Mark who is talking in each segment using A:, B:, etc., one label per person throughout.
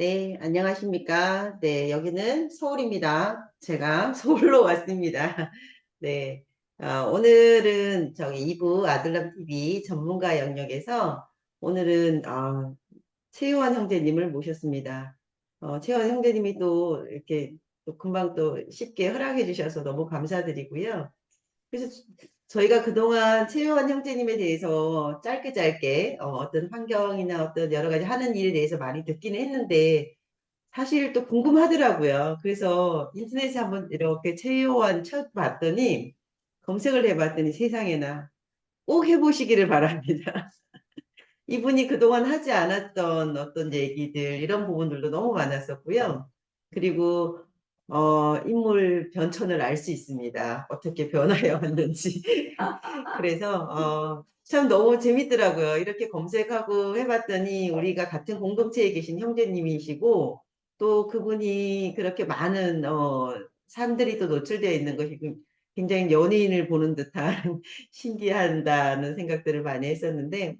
A: 네, 안녕하십니까. 네, 여기는 서울입니다. 제가 서울로 왔습니다. 네, 오늘은 저기 2부 아들람 TV 전문가 영역에서 오늘은 최유환 형제님을 모셨습니다. 최유환 형제님이 또 이렇게 또 금방 또 쉽게 허락해 주셔서 너무 감사드리고요. 그래서 저희가 그동안 최유환 형제님에 대해서 짧게 짧게 어떤 환경이나 어떤 여러 가지 하는 일에 대해서 많이 듣기는 했는데 사실 또 궁금하더라고요. 그래서 인터넷에 한번 이렇게 최요한 쳐봤더니 검색을 해봤더니 세상에나 꼭 해보시기를 바랍니다. 이분이 그동안 하지 않았던 어떤 얘기들 이런 부분들도 너무 많았었고요. 그리고 인물 변천을 알 수 있습니다. 어떻게 변화해 왔는지. 그래서 참 너무 재밌더라고요. 이렇게 검색하고 해봤더니 우리가 같은 공동체에 계신 형제님이시고 또 그분이 그렇게 많은 사람들이 또 노출되어 있는 것이 굉장히 연예인을 보는 듯한 신기하다는 생각들을 많이 했었는데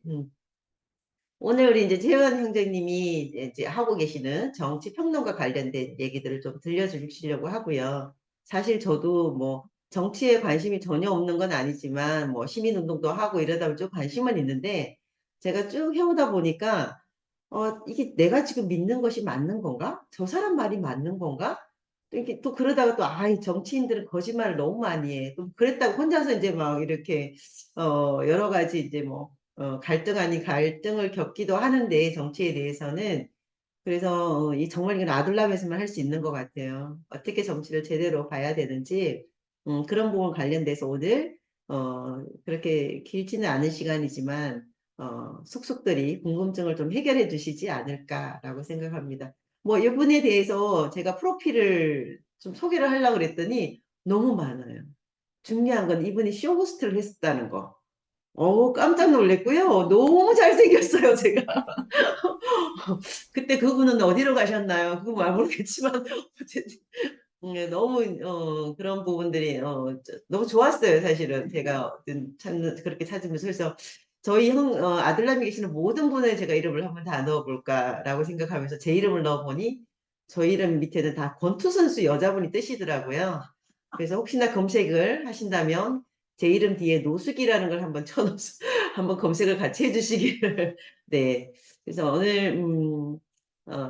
A: 오늘 우리 이제 재현 형제님이 이제 하고 계시는 정치 평론과 관련된 얘기들을 좀 들려주시려고 하고요. 사실 저도 뭐 정치에 관심이 전혀 없는 건 아니지만 뭐 시민운동도 하고 이러다 보면 좀 관심은 있는데 제가 쭉 해오다 보니까 이게 내가 지금 믿는 것이 맞는 건가? 저 사람 말이 맞는 건가? 또 이렇게 또 그러다가 또 이 정치인들은 거짓말을 너무 많이 해. 또 그랬다고 혼자서 이제 막 이렇게 여러 가지 이제 뭐 갈등 아닌 갈등을 겪기도 하는데 정치에 대해서는 그래서 이 정말 이건 아둘람에서만 할 수 있는 것 같아요. 어떻게 정치를 제대로 봐야 되는지 그런 부분 관련돼서 오늘 그렇게 길지는 않은 시간이지만 속속들이 궁금증을 좀 해결해 주시지 않을까라고 생각합니다. 뭐 이분에 대해서 제가 프로필을 좀 소개를 하려고 그랬더니 너무 많아요. 중요한 건 이분이 쇼호스트를 했었다는 거. 깜짝 놀랐고요. 너무 잘생겼어요, 제가. 그때 그분은 어디로 가셨나요? 그거 말 모르겠지만, 어쨌든, 너무, 그런 부분들이, 너무 좋았어요, 사실은. 제가 그렇게 찾으면서. 그래서 저희 아들남이 계시는 모든 분의 제가 이름을 한번 다 넣어볼까라고 생각하면서 제 이름을 넣어보니, 저희 이름 밑에는 다 권투선수 여자분이 뜨시더라고요. 그래서 혹시나 검색을 하신다면, 제 이름 뒤에 노숙이라는 걸 한번 쳐놓으서, 한번 검색을 같이 해주시기를. 네. 그래서 오늘,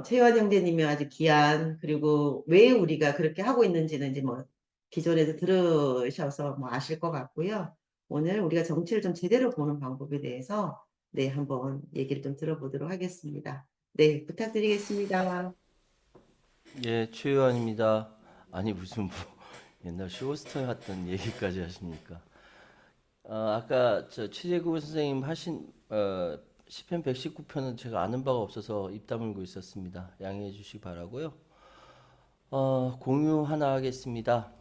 A: 최환 형제님이 아주 귀한, 그리고 왜 우리가 그렇게 하고 있는지는 이제 뭐, 기존에도 들으셔서 뭐 아실 것 같고요. 오늘 우리가 정치를 좀 제대로 보는 방법에 대해서, 네, 한번 얘기를 좀 들어보도록 하겠습니다. 네, 부탁드리겠습니다.
B: 예, 최유한입니다. 아니 무슨 뭐 옛날 쇼스타 같던 얘기까지 하십니까? 아까 저 최재구 선생님 하신 시편 119편은 제가 아는 바가 없어서 입 다물고 있었습니다. 양해해 주시기 바라고요. 공유 하나 하겠습니다.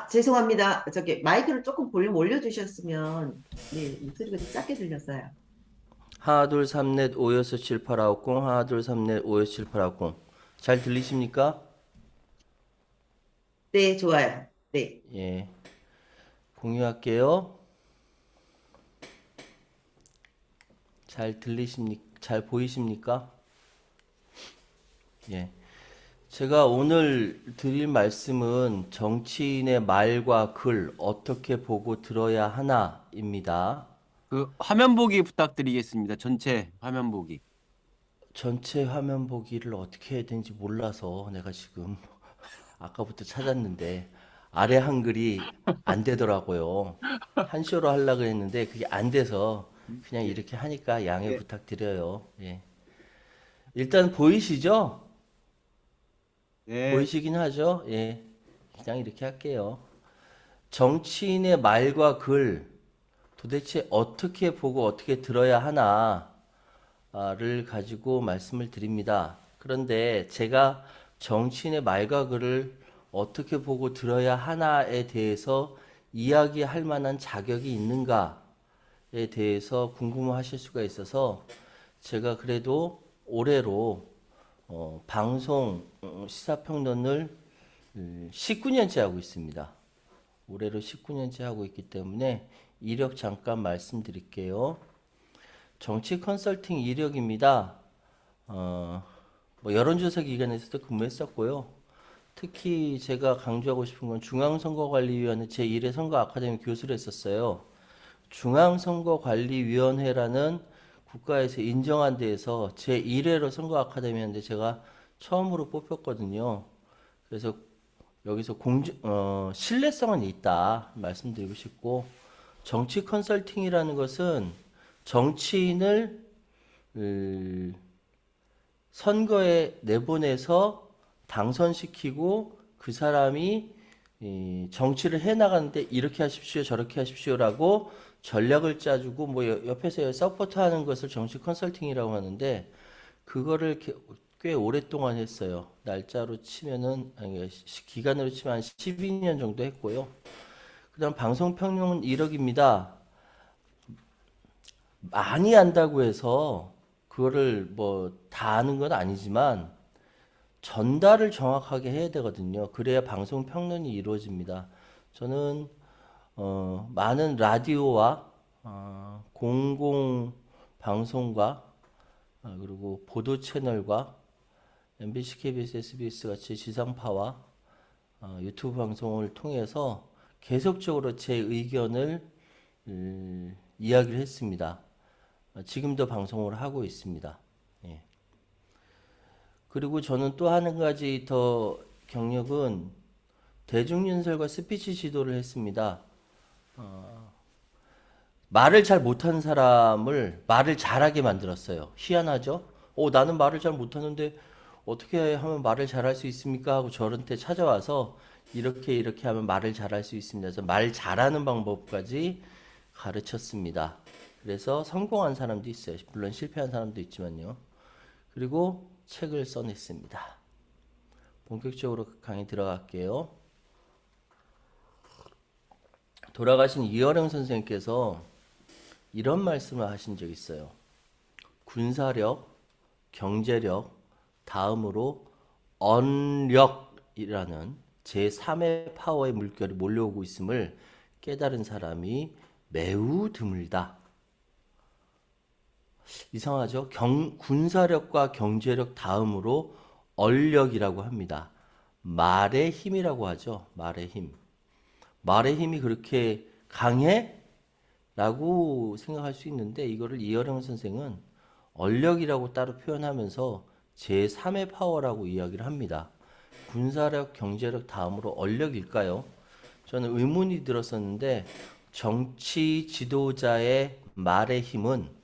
A: 죄송합니다. 저기 마이크를 조금 볼륨 올려주셨으면, 네, 목소리가 좀 작게 들렸어요.
B: 하나 둘3넷 5 6 7 8 9 0 하나 둘3넷 5 6 7 8 9 0 잘 들리십니까?
A: 네, 좋아요. 네.
B: 예, 공유할게요. 잘 들리십니까? 잘 보이십니까? 예. 제가 오늘 드릴 말씀은 정치인의 말과 글 어떻게 보고 들어야 하나입니다.
C: 그 화면 보기 부탁드리겠습니다. 전체 화면 보기.
B: 전체 화면 보기를 어떻게 해야 되는지 몰라서 내가 지금 아까부터 찾았는데 아래 한글이 안 되더라고요. 한쇼로 하려고 했는데 그게 안 돼서 그냥
C: 예.
B: 이렇게 하니까 양해
C: 예.
B: 부탁드려요. 예. 일단 보이시죠?
C: 네.
B: 보이시긴 하죠? 예. 그냥 이렇게 할게요. 정치인의 말과 글 도대체 어떻게 보고 어떻게 들어야 하나를 가지고 말씀을 드립니다. 그런데 제가 정치인의 말과 글을 어떻게 보고 들어야 하나에 대해서 이야기할 만한 자격이 있는가에 대해서 궁금하실 수가 있어서 제가 그래도 올해로 방송 시사평론을 19년째 하고 있습니다. 올해로 19년째 하고 있기 때문에 이력 잠깐 말씀드릴게요. 정치 컨설팅 이력입니다. 어, 뭐 여론조사 기관에서도 근무했었고요. 특히 제가 강조하고 싶은 건 중앙선거관리위원회 제1회 선거 아카데미 교수를 했었어요. 중앙선거관리위원회라는 국가에서 인정한 데에서 제1회로 선거 아카데미였는데 제가 처음으로 뽑혔거든요. 그래서 여기서 신뢰성은 있다 말씀드리고 싶고, 정치 컨설팅이라는 것은 정치인을 선거에 내보내서 당선시키고 그 사람이 정치를 해나가는데 이렇게 하십시오 저렇게 하십시오라고 전략을 짜주고 뭐 옆에서 서포트하는 것을 정치 컨설팅이라고 하는데, 그거를 꽤 오랫동안 했어요. 날짜로 치면은 아니, 기간으로 치면 한 12년 정도 했고요. 그다음 방송 평론은 1억입니다. 많이 안다고 해서 그거를 뭐 다 아는 건 아니지만 전달을 정확하게 해야 되거든요. 그래야 방송 평론이 이루어집니다. 저는 많은 라디오와 공공 방송과 그리고 보도 채널과 MBC, KBS, SBS 같이 지상파와 유튜브 방송을 통해서 계속적으로 제 의견을 이야기를 했습니다. 지금도 방송을 하고 있습니다. 예. 그리고 저는 또 한 가지 더 경력은 대중연설과 스피치 지도를 했습니다. 말을 잘 못하는 사람을 말을 잘하게 만들었어요. 희한하죠? 나는 말을 잘 못하는데 어떻게 하면 말을 잘할 수 있습니까? 하고 저한테 찾아와서 이렇게 하면 말을 잘할 수 있습니다. 그래서 말 잘하는 방법까지 가르쳤습니다. 그래서 성공한 사람도 있어요. 물론 실패한 사람도 있지만요. 그리고 책을 써냈습니다. 본격적으로 강의 들어갈게요. 돌아가신 이어령 선생님께서 이런 말씀을 하신 적이 있어요. 군사력, 경제력, 다음으로 언력이라는 제3의 파워의 물결이 몰려오고 있음을 깨달은 사람이 매우 드물다. 이상하죠? 군사력과 경제력 다음으로 언력이라고 합니다. 말의 힘이라고 하죠. 말의 힘. 말의 힘이 그렇게 강해? 라고 생각할 수 있는데, 이거를 이어령 선생은 언력이라고 따로 표현하면서 제3의 파워라고 이야기를 합니다. 군사력, 경제력 다음으로 언력일까요? 저는 의문이 들었었는데, 정치 지도자의 말의 힘은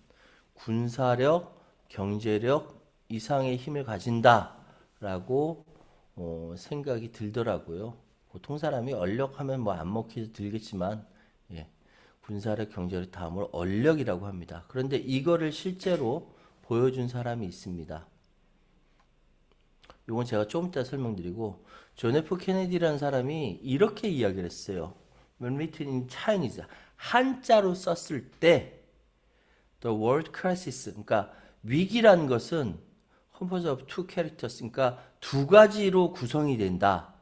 B: 군사력, 경제력 이상의 힘을 가진다라고 생각이 들더라고요. 보통 사람이 언력하면 뭐 안 먹히도 들겠지만, 예, 군사력, 경제력 다음으로 언력이라고 합니다. 그런데 이거를 실제로 보여준 사람이 있습니다. 이건 제가 좀 이따 설명드리고, 존 F 케네디라는 사람이 이렇게 이야기를 했어요. When written in Chinese, 한자로 썼을 때 The word crisis, 그러니까 위기라는 것은 composed of two characters, 그러니까 두 가지로 구성이 된다.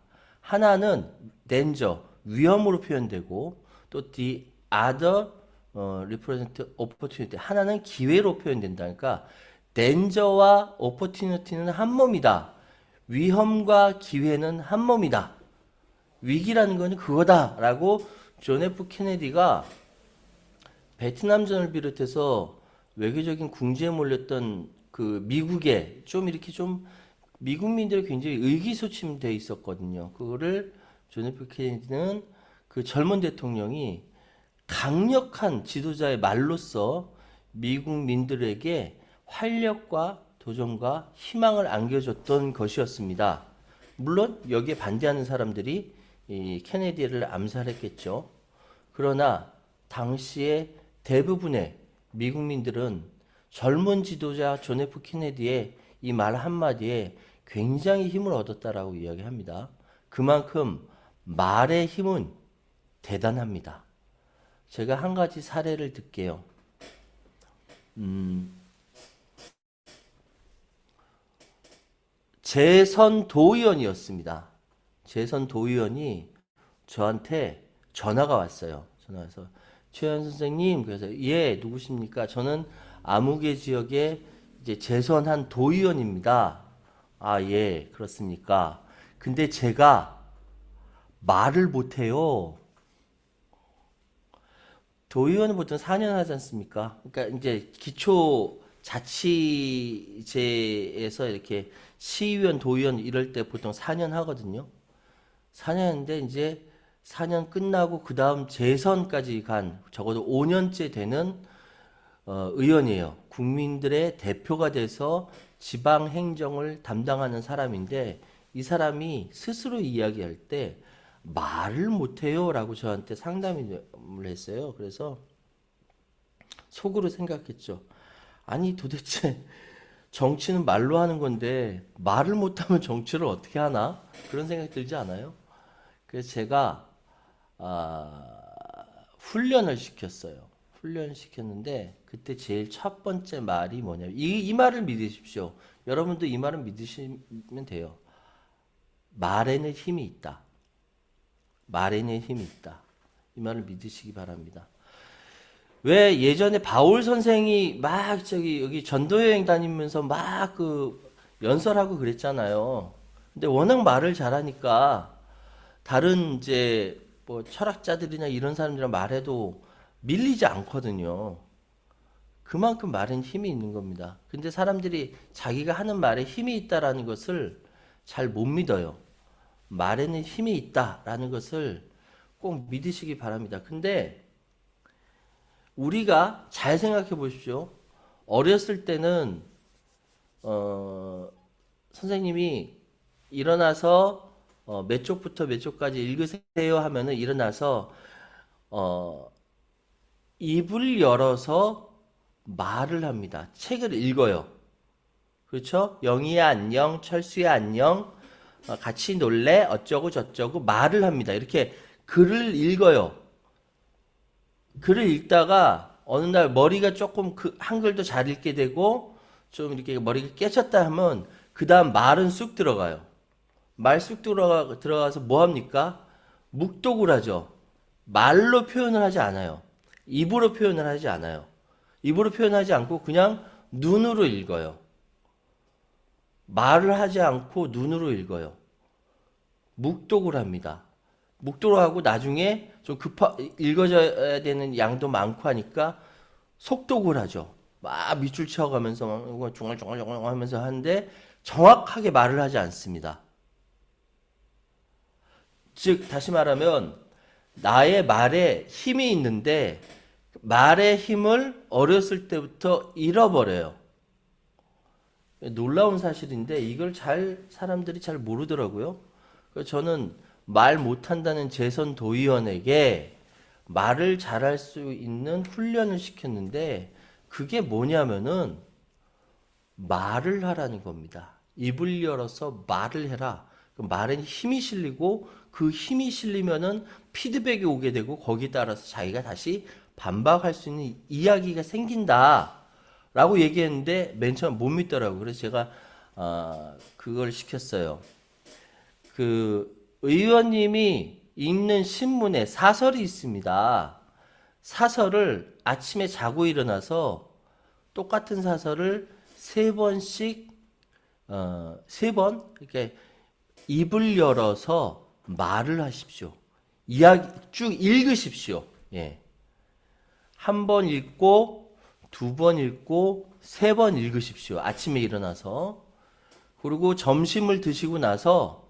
B: 하나는 danger, 위험으로 표현되고, 또 the other represent opportunity, 하나는 기회로 표현된다. 그러니까 danger와 opportunity는 한 몸이다. 위험과 기회는 한 몸이다. 위기라는 건 그거다라고 존 F 케네디가 베트남전을 비롯해서 외교적인 궁지에 몰렸던 그 미국에 좀 이렇게 좀 미국민들이 굉장히 의기소침돼 있었거든요. 그거를 존 F 케네디는 그 젊은 대통령이 강력한 지도자의 말로써 미국민들에게 활력과 도전과 희망을 안겨줬던 것이었습니다. 물론 여기에 반대하는 사람들이 이 케네디를 암살했겠죠. 그러나 당시에 대부분의 미국민들은 젊은 지도자 존 F 케네디의 이 말 한마디에 굉장히 힘을 얻었다라고 이야기합니다. 그만큼 말의 힘은 대단합니다. 제가 한 가지 사례를 들게요. 재선 도의원이었습니다. 재선 도의원이 저한테 전화가 왔어요. 전화 와서 최현 선생님, 그래서 예, 누구십니까? 저는 아무개 지역에 이제 재선한 도의원입니다. 아, 예, 그렇습니까? 근데 제가 말을 못해요. 도의원은 보통 4년 하지 않습니까? 그러니까 이제 기초 자치제에서 이렇게 시의원, 도의원 이럴 때 보통 4년 하거든요. 4년인데 이제 4년 끝나고 그 다음 재선까지 간 적어도 5년째 되는 의원이에요. 국민들의 대표가 돼서 지방 행정을 담당하는 사람인데 이 사람이 스스로 이야기할 때 말을 못해요라고 저한테 상담을 했어요. 그래서 속으로 생각했죠. 아니 도대체 정치는 말로 하는 건데 말을 못하면 정치를 어떻게 하나? 그런 생각 들지 않아요? 그래서 제가 훈련을 시켰어요. 훈련을 시켰는데 그때 제일 첫 번째 말이 뭐냐면 이 말을 믿으십시오. 여러분도 이 말을 믿으시면 돼요. 말에는 힘이 있다. 말에는 힘이 있다. 이 말을 믿으시기 바랍니다. 왜 예전에 바울 선생이 막 저기 여기 전도 여행 다니면서 막 그 연설하고 그랬잖아요. 근데 워낙 말을 잘하니까 다른 이제 뭐 철학자들이나 이런 사람들이랑 말해도 밀리지 않거든요. 그만큼 말엔 힘이 있는 겁니다. 근데 사람들이 자기가 하는 말에 힘이 있다라는 것을 잘 못 믿어요. 말에는 힘이 있다라는 것을 꼭 믿으시기 바랍니다. 근데 우리가 잘 생각해 보십시오. 어렸을 때는 선생님이 일어나서 몇 쪽부터 몇 쪽까지 읽으세요 하면은 일어나서 어, 입을 열어서 말을 합니다. 책을 읽어요. 그렇죠? 영희야 안녕, 철수야 안녕, 같이 놀래, 어쩌고 저쩌고 말을 합니다. 이렇게 글을 읽어요. 글을 읽다가 어느 날 머리가 조금 그 한글도 잘 읽게 되고 좀 이렇게 머리가 깨졌다 하면 그 다음 말은 쑥 들어가요. 말 쑥 들어가서 뭐 합니까? 묵독을 하죠. 말로 표현을 하지 않아요. 입으로 표현을 하지 않아요. 입으로 표현하지 않고 그냥 눈으로 읽어요. 말을 하지 않고 눈으로 읽어요. 묵독을 합니다. 묵독을 하고 나중에 좀 읽어져야 되는 양도 많고 하니까 속독을 하죠. 막 밑줄 치어가면서 막 중얼중얼 하면서 하는데 정확하게 말을 하지 않습니다. 즉 다시 말하면 나의 말에 힘이 있는데 말의 힘을 어렸을 때부터 잃어버려요. 놀라운 사실인데 이걸 사람들이 잘 모르더라고요. 그래서 저는 말 못한다는 재선 도의원에게 말을 잘할 수 있는 훈련을 시켰는데 그게 뭐냐면은 말을 하라는 겁니다. 입을 열어서 말을 해라. 그 말엔 힘이 실리고 그 힘이 실리면은 피드백이 오게 되고 거기에 따라서 자기가 다시 반박할 수 있는 이야기가 생긴다. 라고 얘기했는데 맨 처음 못 믿더라고요. 그래서 제가 그걸 시켰어요. 그 의원님이 읽는 신문에 사설이 있습니다. 사설을 아침에 자고 일어나서 똑같은 사설을 세 번씩 세 번 이렇게 입을 열어서 말을 하십시오. 이야기 쭉 읽으십시오. 예. 한 번 읽고 두 번 읽고 세 번 읽으십시오. 아침에 일어나서. 그리고 점심을 드시고 나서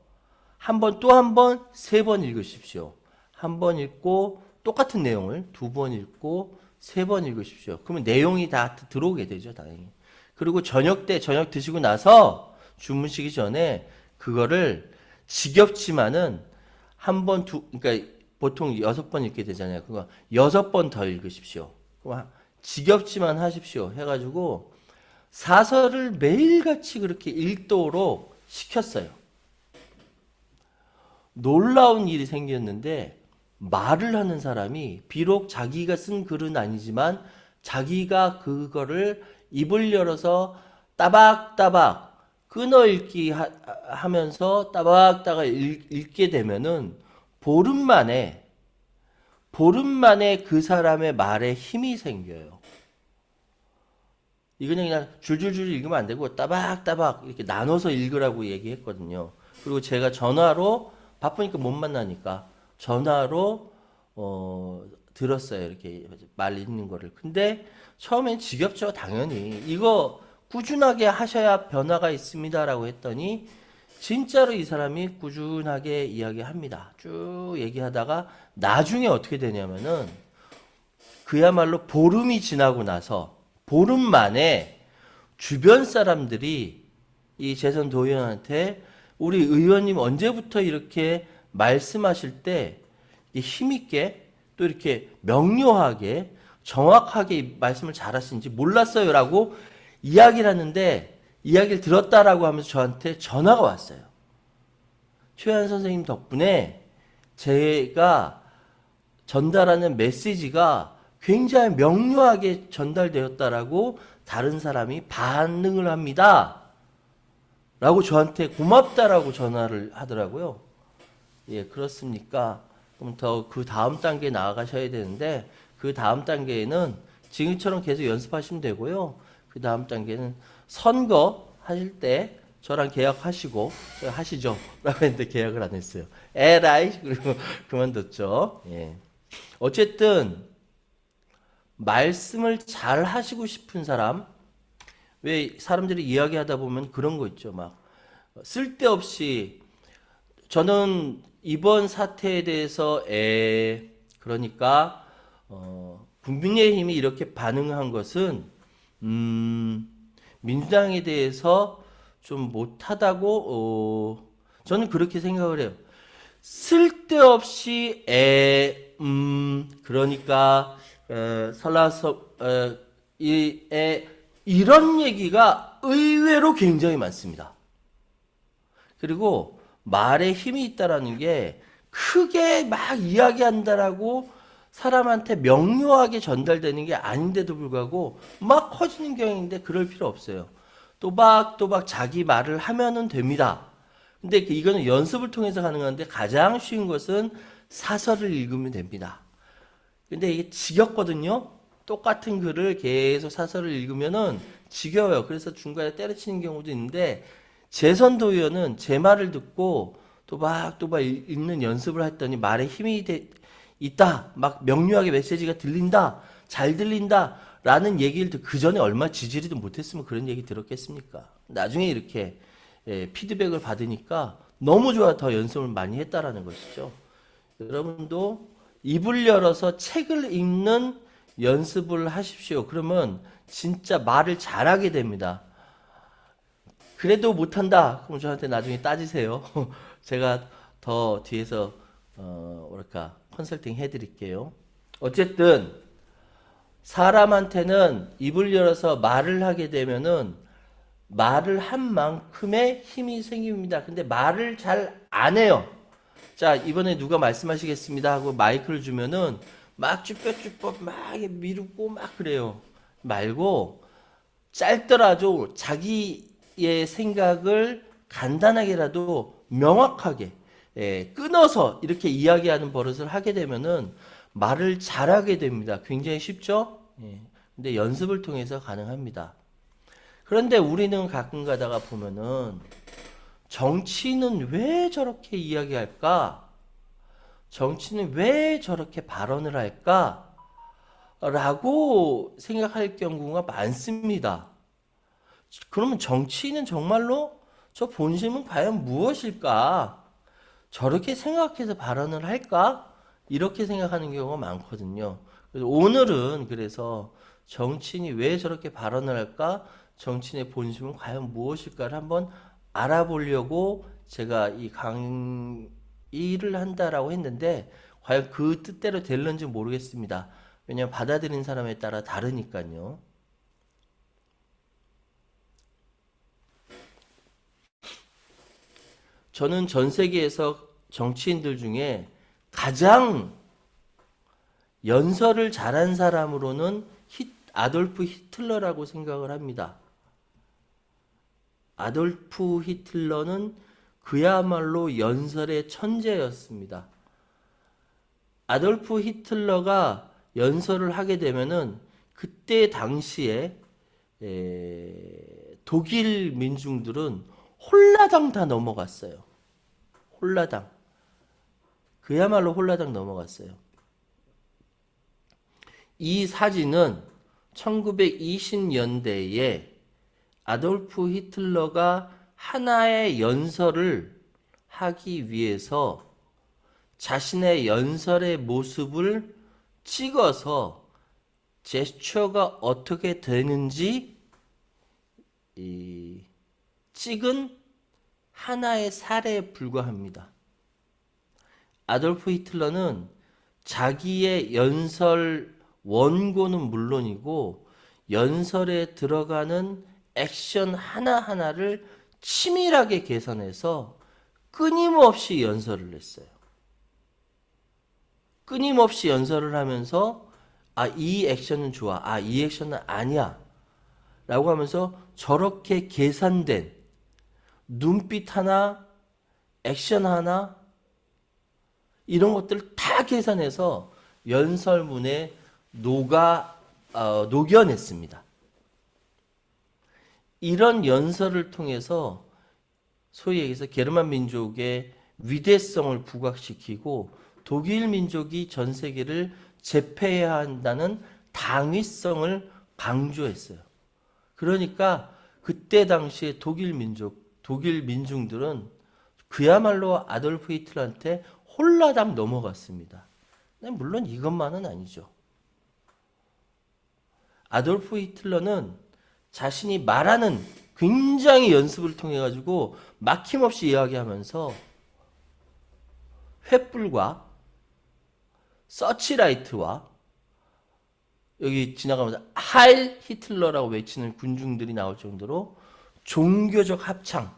B: 한 번 또 한 번 세 번 읽으십시오. 한 번 읽고 똑같은 내용을 두 번 읽고 세 번 읽으십시오. 그러면 내용이 다 들어오게 되죠, 당연히. 그리고 저녁 드시고 나서 주무시기 전에 그거를 지겹지만은 한 번 그러니까 보통 6번 읽게 되잖아요. 그거 6번 더 읽으십시오. 지겹지만 하십시오. 해가지고 사설을 매일같이 그렇게 읽도록 시켰어요. 놀라운 일이 생겼는데 말을 하는 사람이 비록 자기가 쓴 글은 아니지만 자기가 그거를 입을 열어서 따박따박 끊어읽기 하면서 따박따박 읽게 되면은 보름 만에 그 사람의 말에 힘이 생겨요. 이거는 그냥 줄줄줄 읽으면 안 되고 따박따박 이렇게 나눠서 읽으라고 얘기했거든요. 그리고 제가 전화로 바쁘니까 못 만나니까 전화로 들었어요. 이렇게 말 읽는 거를. 근데 처음엔 지겹죠. 당연히. 이거 꾸준하게 하셔야 변화가 있습니다라고 했더니 진짜로 이 사람이 꾸준하게 이야기합니다. 쭉 얘기하다가 나중에 어떻게 되냐면은 그야말로 보름이 지나고 나서 보름 만에 주변 사람들이 이 재선 도의원한테 우리 의원님 언제부터 이렇게 말씀하실 때 힘있게 또 이렇게 명료하게 정확하게 말씀을 잘하시는지 몰랐어요라고 이야기를 하는데 이야기를 들었다라고 하면서 저한테 전화가 왔어요. 최현 선생님 덕분에 제가 전달하는 메시지가 굉장히 명료하게 전달되었다라고 다른 사람이 반응을 합니다. 라고 저한테 고맙다라고 전화를 하더라고요. 예, 그렇습니까? 그럼 더 그 다음 단계 나아가셔야 되는데 그 다음 단계에는 지금처럼 계속 연습하시면 되고요. 그 다음 단계는 선거 하실 때 저랑 계약하시고 하시죠. 라고 했는데 계약을 안 했어요. 에라이 그리고 그만뒀죠. 예. 어쨌든 말씀을 잘 하시고 싶은 사람 왜 사람들이 이야기하다 보면 그런 거 있죠. 막 쓸데없이 저는 이번 사태에 대해서 그러니까 국민의힘이 이렇게 반응한 것은 민주당에 대해서 좀 못하다고 저는 그렇게 생각을 해요. 쓸데없이 그러니까 이런 얘기가 의외로 굉장히 많습니다. 그리고 말에 힘이 있다라는 게 크게 막 이야기한다라고 사람한테 명료하게 전달되는 게 아닌데도 불구하고 막 커지는 경향인데 그럴 필요 없어요. 또박또박 자기 말을 하면은 됩니다. 근데 이거는 연습을 통해서 가능한데 가장 쉬운 것은 사설을 읽으면 됩니다. 근데 이게 지겹거든요. 똑같은 글을 계속 사설을 읽으면은 지겨워요. 그래서 중간에 때려치는 경우도 있는데 재선 도의원은 제 말을 듣고 또박또박 읽는 연습을 했더니 말에 힘이 있다. 막 명료하게 메시지가 들린다. 잘 들린다. 라는 얘기를 그 전에 얼마 지지리도 못했으면 그런 얘기 들었겠습니까? 나중에 이렇게 피드백을 받으니까 너무 좋아 더 연습을 많이 했다라는 것이죠. 여러분도 입을 열어서 책을 읽는 연습을 하십시오. 그러면 진짜 말을 잘하게 됩니다. 그래도 못한다. 그럼 저한테 나중에 따지세요. 제가 더 뒤에서 뭐랄까 컨설팅 해드릴게요. 어쨌든 사람한테는 입을 열어서 말을 하게 되면은 말을 한 만큼의 힘이 생깁니다. 근데 말을 잘 안 해요. 자, 이번에 누가 말씀하시겠습니다 하고 마이크를 주면은 막 쭈뼛쭈뼛 막 미루고 막 그래요. 말고 짧더라도 자기의 생각을 간단하게라도 명확하게 끊어서 이렇게 이야기하는 버릇을 하게 되면은 말을 잘하게 됩니다. 굉장히 쉽죠? 근데 연습을 통해서 가능합니다. 그런데 우리는 가끔 가다가 보면은 정치는 왜 저렇게 이야기할까? 정치는 왜 저렇게 발언을 할까? 라고 생각할 경우가 많습니다. 그러면 정치인은 정말로 저 본심은 과연 무엇일까? 저렇게 생각해서 발언을 할까? 이렇게 생각하는 경우가 많거든요. 그래서 오늘은 그래서 정치인이 왜 저렇게 발언을 할까? 정치인의 본심은 과연 무엇일까를 한번 알아보려고 제가 이 강의를 한다라고 했는데 과연 그 뜻대로 될런지 모르겠습니다. 왜냐하면 받아들이는 사람에 따라 다르니까요. 저는 전 세계에서 정치인들 중에 가장 연설을 잘한 사람으로는 아돌프 히틀러라고 생각을 합니다. 아돌프 히틀러는 그야말로 연설의 천재였습니다. 아돌프 히틀러가 연설을 하게 되면은 그때 당시에 독일 민중들은 홀라당 다 넘어갔어요. 홀라당. 그야말로 홀라당 넘어갔어요. 이 사진은 1920년대에 아돌프 히틀러가 하나의 연설을 하기 위해서 자신의 연설의 모습을 찍어서 제스처가 어떻게 되는지 찍은 하나의 사례에 불과합니다. 아돌프 히틀러는 자기의 연설 원고는 물론이고 연설에 들어가는 액션 하나하나를 치밀하게 계산해서 끊임없이 연설을 했어요. 끊임없이 연설을 하면서 이 액션은 좋아. 이 액션은 아니야. 라고 하면서 저렇게 계산된 눈빛 하나, 액션 하나 이런 것들을 다 계산해서 연설문에 녹여냈습니다. 이런 연설을 통해서 소위 얘기해서 게르만 민족의 위대성을 부각시키고 독일 민족이 전 세계를 제패해야 한다는 당위성을 강조했어요. 그러니까 그때 당시에 독일 민중들은 그야말로 아돌프 히틀러한테 홀라당 넘어갔습니다. 물론 이것만은 아니죠. 아돌프 히틀러는 자신이 말하는 굉장히 연습을 통해 가지고 막힘없이 이야기하면서 횃불과 서치라이트와 여기 지나가면서 하일 히틀러라고 외치는 군중들이 나올 정도로 종교적 합창.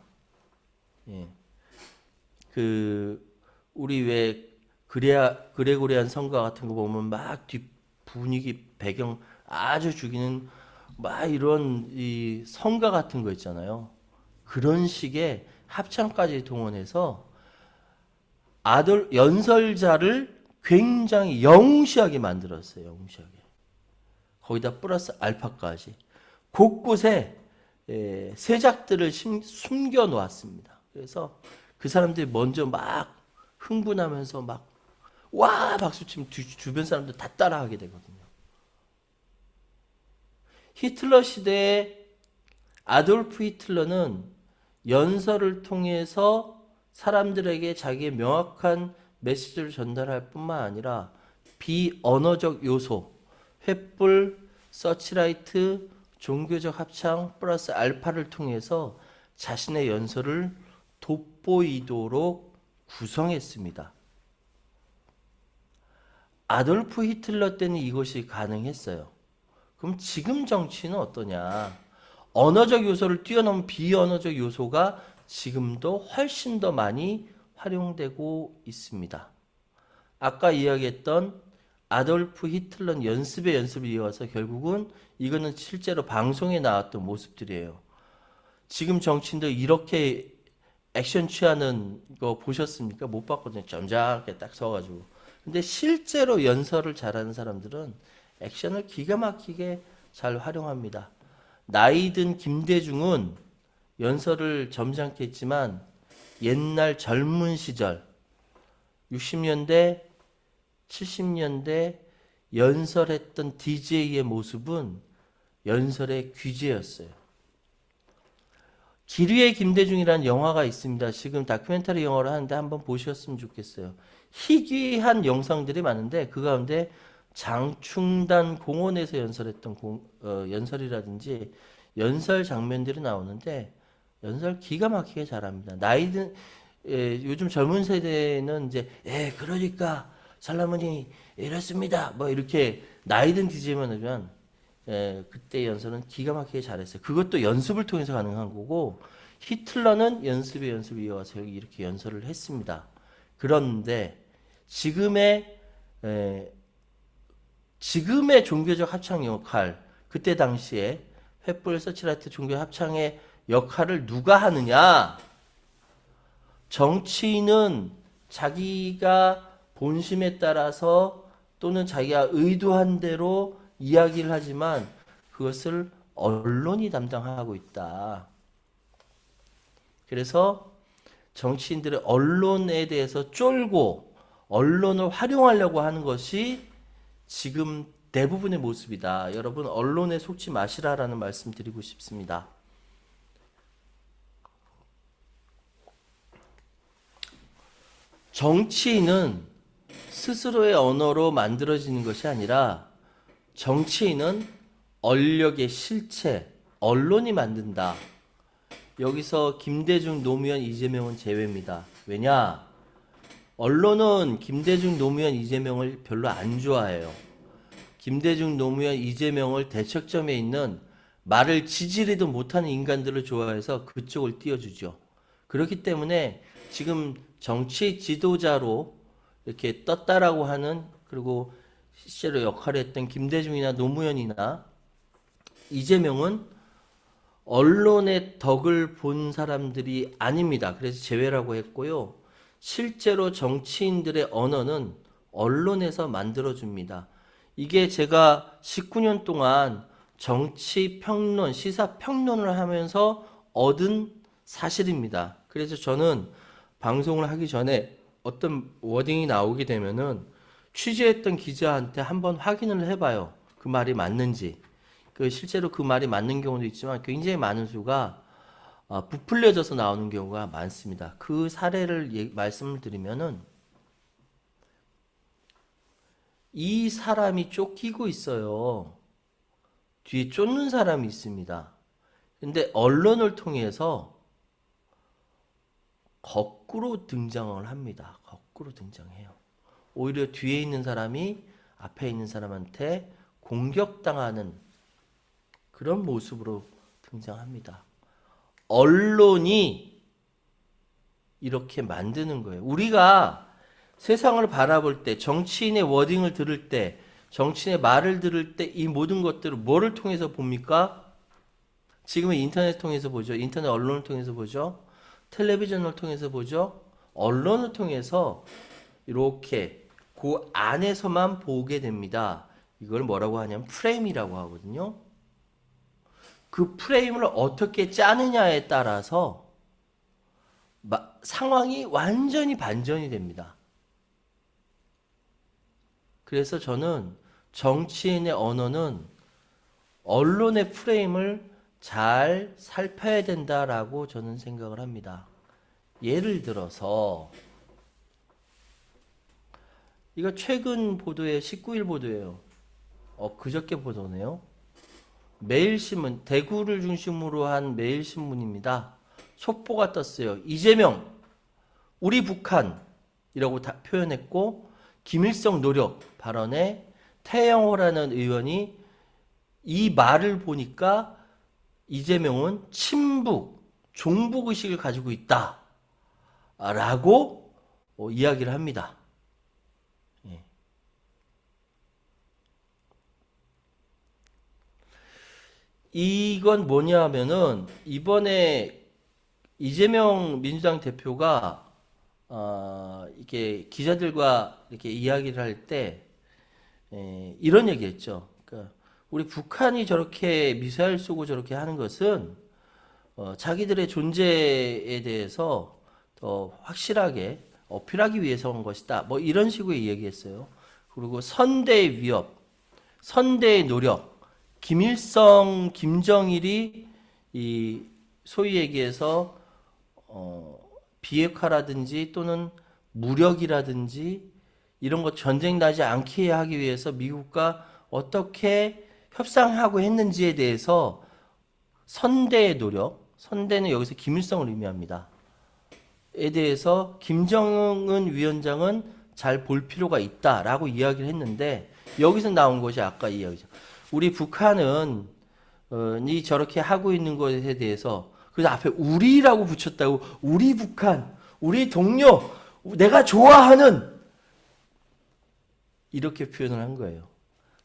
B: 우리 왜 그레고리안 성가 같은 거 보면 막 뒷 분위기 배경 아주 죽이는 막 이런 이 성가 같은 거 있잖아요. 그런 식의 합창까지 동원해서 연설자를 굉장히 영시하게 만들었어요. 영시하게. 거기다 플러스 알파까지. 곳곳에 세작들을 숨겨 놓았습니다. 그래서 그 사람들이 먼저 막 흥분하면서 막 와 박수치면 주변 사람들 다 따라하게 되거든요. 히틀러 시대에 아돌프 히틀러는 연설을 통해서 사람들에게 자기의 명확한 메시지를 전달할 뿐만 아니라 비언어적 요소, 횃불, 서치라이트, 종교적 합창 플러스 알파를 통해서 자신의 연설을 돋보이도록 구성했습니다. 아돌프 히틀러 때는 이것이 가능했어요. 그럼 지금 정치는 어떠냐? 언어적 요소를 뛰어넘은 비언어적 요소가 지금도 훨씬 더 많이 활용되고 있습니다. 아까 이야기했던 아돌프 히틀러는 연습을 이어서 결국은 이거는 실제로 방송에 나왔던 모습들이에요. 지금 정치인들 이렇게 액션 취하는 거 보셨습니까? 못 봤거든요. 점잖게 딱 서가지고. 근데 실제로 연설을 잘하는 사람들은 액션을 기가 막히게 잘 활용합니다. 나이 든 김대중은 연설을 점잖게 했지만 옛날 젊은 시절 60년대, 70년대 연설했던 DJ의 모습은 연설의 귀재였어요. 기류의 김대중이라는 영화가 있습니다. 지금 다큐멘터리 영화를 하는데 한번 보셨으면 좋겠어요. 희귀한 영상들이 많은데 그 가운데 장충단 공원에서 연설했던 연설이라든지 연설 장면들이 나오는데 연설 기가 막히게 잘합니다. 나이든 요즘 젊은 세대는 이제 그러니까 살라모니 이렇습니다. 뭐 이렇게 나이든 DJ만 하면 그때 연설은 기가 막히게 잘했어요. 그것도 연습을 통해서 가능한 거고 히틀러는 연습을 이어가서 이렇게 연설을 했습니다. 그런데 지금의 종교적 합창 역할, 그때 당시에 횃불 서치라이트 종교 합창의 역할을 누가 하느냐? 정치인은 자기가 본심에 따라서 또는 자기가 의도한 대로 이야기를 하지만 그것을 언론이 담당하고 있다. 그래서 정치인들의 언론에 대해서 쫄고 언론을 활용하려고 하는 것이 지금 대부분의 모습이다. 여러분, 언론에 속지 마시라라는 말씀 드리고 싶습니다. 정치인은 스스로의 언어로 만들어지는 것이 아니라 정치인은 권력의 실체, 언론이 만든다. 여기서 김대중, 노무현, 이재명은 제외입니다. 왜냐? 언론은 김대중, 노무현, 이재명을 별로 안 좋아해요. 김대중, 노무현, 이재명을 대척점에 있는 말을 지지리도 못하는 인간들을 좋아해서 그쪽을 띄워주죠. 그렇기 때문에 지금 정치 지도자로 이렇게 떴다라고 하는, 그리고 실제로 역할을 했던 김대중이나 노무현이나 이재명은 언론의 덕을 본 사람들이 아닙니다. 그래서 제외라고 했고요. 실제로 정치인들의 언어는 언론에서 만들어줍니다. 이게 제가 19년 동안 정치 평론, 시사 평론을 하면서 얻은 사실입니다. 그래서 저는 방송을 하기 전에 어떤 워딩이 나오게 되면은 취재했던 기자한테 한번 확인을 해봐요. 그 말이 맞는지. 실제로 그 말이 맞는 경우도 있지만 굉장히 많은 수가 부풀려져서 나오는 경우가 많습니다. 그 사례를 말씀을 드리면은 이 사람이 쫓기고 있어요. 뒤에 쫓는 사람이 있습니다. 근데 언론을 통해서 거꾸로 등장을 합니다. 거꾸로 등장해요. 오히려 뒤에 있는 사람이 앞에 있는 사람한테 공격당하는 그런 모습으로 등장합니다. 언론이 이렇게 만드는 거예요. 우리가 세상을 바라볼 때, 정치인의 워딩을 들을 때, 정치인의 말을 들을 때 이 모든 것들을 뭐를 통해서 봅니까? 지금은 인터넷 통해서 보죠. 인터넷 언론을 통해서 보죠. 텔레비전을 통해서 보죠. 언론을 통해서 이렇게 그 안에서만 보게 됩니다. 이걸 뭐라고 하냐면 프레임이라고 하거든요. 그 프레임을 어떻게 짜느냐에 따라서 상황이 완전히 반전이 됩니다. 그래서 저는 정치인의 언어는 언론의 프레임을 잘 살펴야 된다라고 저는 생각을 합니다. 예를 들어서 이거 최근 보도에 19일 보도예요. 그저께 보도네요. 매일신문, 대구를 중심으로 한 매일신문입니다. 속보가 떴어요. 이재명, 우리 북한이라고 표현했고, 김일성 노력 발언에 태영호라는 의원이 이 말을 보니까 이재명은 친북, 종북의식을 가지고 있다 라고 이야기를 합니다. 예. 이건 뭐냐 하면은 이번에 이재명 민주당 대표가 이렇게 기자들과 이렇게 이야기를 할 때 이런 얘기했죠. 그러니까 우리 북한이 저렇게 미사일 쏘고 저렇게 하는 것은 자기들의 존재에 대해서 더 확실하게 어필하기 위해서 한 것이다. 뭐 이런 식으로 얘기했어요. 그리고 선대의 위협, 선대의 노력, 김일성, 김정일이 이 소위 얘기해서 비핵화라든지 또는 무력이라든지 이런 것 전쟁 나지 않게 하기 위해서 미국과 어떻게 협상하고 했는지에 대해서 선대의 노력, 선대는 여기서 김일성을 의미합니다. 에 대해서 김정은 위원장은 잘 볼 필요가 있다라고 이야기를 했는데 여기서 나온 것이 아까 이야기죠. 우리 북한은 이 저렇게 하고 있는 것에 대해서 그래서 앞에 우리라고 붙였다고 우리 북한, 우리 동료, 내가 좋아하는 이렇게 표현을 한 거예요.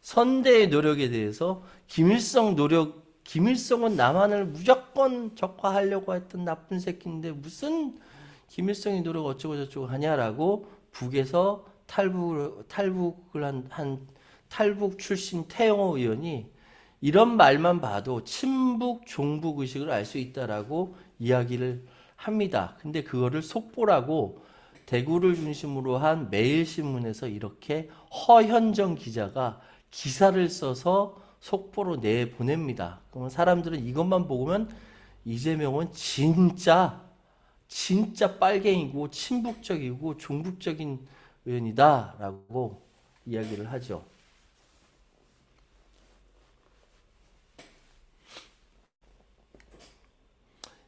B: 선대의 노력에 대해서 김일성은 남한을 무조건 적화하려고 했던 나쁜 새끼인데 무슨 김일성의 노력 어쩌고 저쩌고 하냐라고 북에서 탈북 출신 태영호 의원이 이런 말만 봐도 친북, 종북 의식을 알 수 있다라고 이야기를 합니다. 근데 그거를 속보라고 대구를 중심으로 한 매일신문에서 이렇게 허현정 기자가 기사를 써서 속보로 내보냅니다. 그러면 사람들은 이것만 보면 이재명은 진짜 빨갱이고 친북적이고 종북적인 의원이다라고 이야기를 하죠.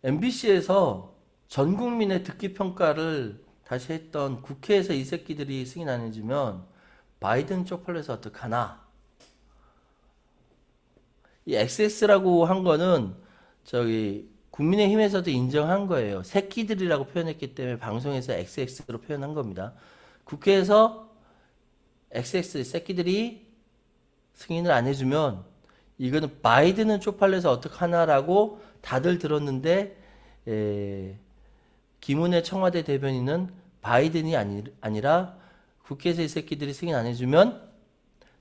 B: MBC에서 전 국민의 듣기 평가를 다시 했던 국회에서 이 새끼들이 승인 안 해주면 바이든 쪽팔려서 어떡하나. 이 XX라고 한 거는 저기 국민의힘에서도 인정한 거예요. 새끼들이라고 표현했기 때문에 방송에서 XX로 표현한 겁니다. 국회에서 XX 새끼들이 승인을 안 해주면 이거는 바이든은 쪽팔려서 어떡하나라고 다들 들었는데 김은혜 청와대 대변인은 바이든이 아니라 국회에서 이 새끼들이 승인 안 해주면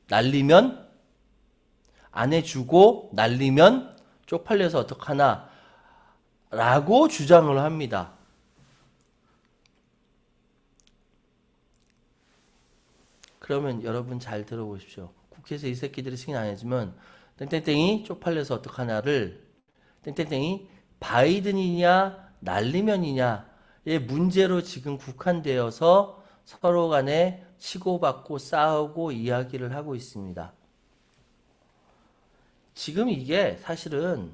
B: 날리면 안 해주고 날리면 쪽팔려서 어떡하나 라고 주장을 합니다. 그러면 여러분 잘 들어보십시오. 국회에서 이 새끼들이 승인 안 해주면 땡땡땡이 쪽팔려서 어떡하나를 땡땡땡이 바이든이냐 날리면이냐의 문제로 지금 국한되어서 서로 간에 치고받고 싸우고 이야기를 하고 있습니다. 지금 이게 사실은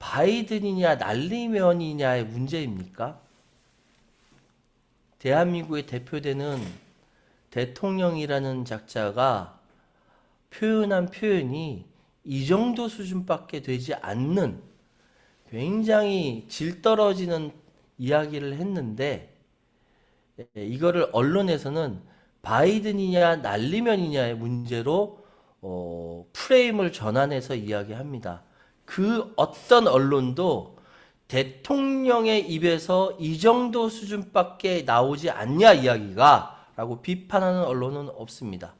B: 바이든이냐 날리면이냐의 문제입니까? 대한민국의 대표되는 대통령이라는 작자가 표현한 표현이 이 정도 수준밖에 되지 않는 굉장히 질 떨어지는 이야기를 했는데 이거를 언론에서는 바이든이냐 날리면이냐의 문제로 프레임을 전환해서 이야기합니다. 그 어떤 언론도 대통령의 입에서 이 정도 수준밖에 나오지 않냐 이야기가 라고 비판하는 언론은 없습니다.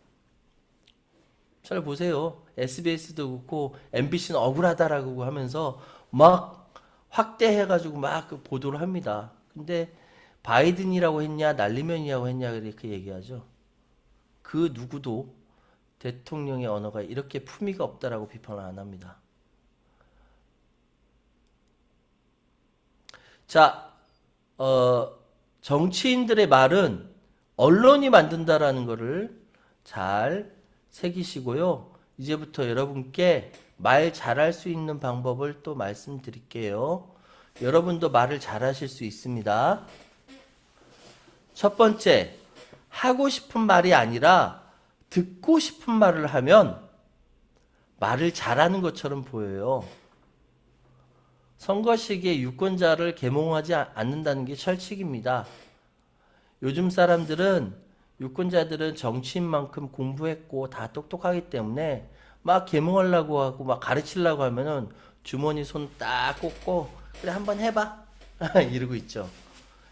B: 잘 보세요. SBS도 그렇고 MBC는 억울하다라고 하면서 막 확대해가지고 막 보도를 합니다. 근데 바이든이라고 했냐 날리면이라고 했냐 이렇게 얘기하죠. 그 누구도 대통령의 언어가 이렇게 품위가 없다라고 비판을 안 합니다. 자, 정치인들의 말은 언론이 만든다라는 것을 잘 새기시고요. 이제부터 여러분께 말 잘할 수 있는 방법을 또 말씀드릴게요. 여러분도 말을 잘하실 수 있습니다. 첫 번째, 하고 싶은 말이 아니라 듣고 싶은 말을 하면 말을 잘하는 것처럼 보여요. 선거 시기에 유권자를 계몽하지 않는다는 게 철칙입니다. 요즘 사람들은 유권자들은 정치인만큼 공부했고 다 똑똑하기 때문에 막 계몽하려고 하고 막 가르치려고 하면은 주머니 손 딱 꽂고 그래 한번 해봐 이러고 있죠.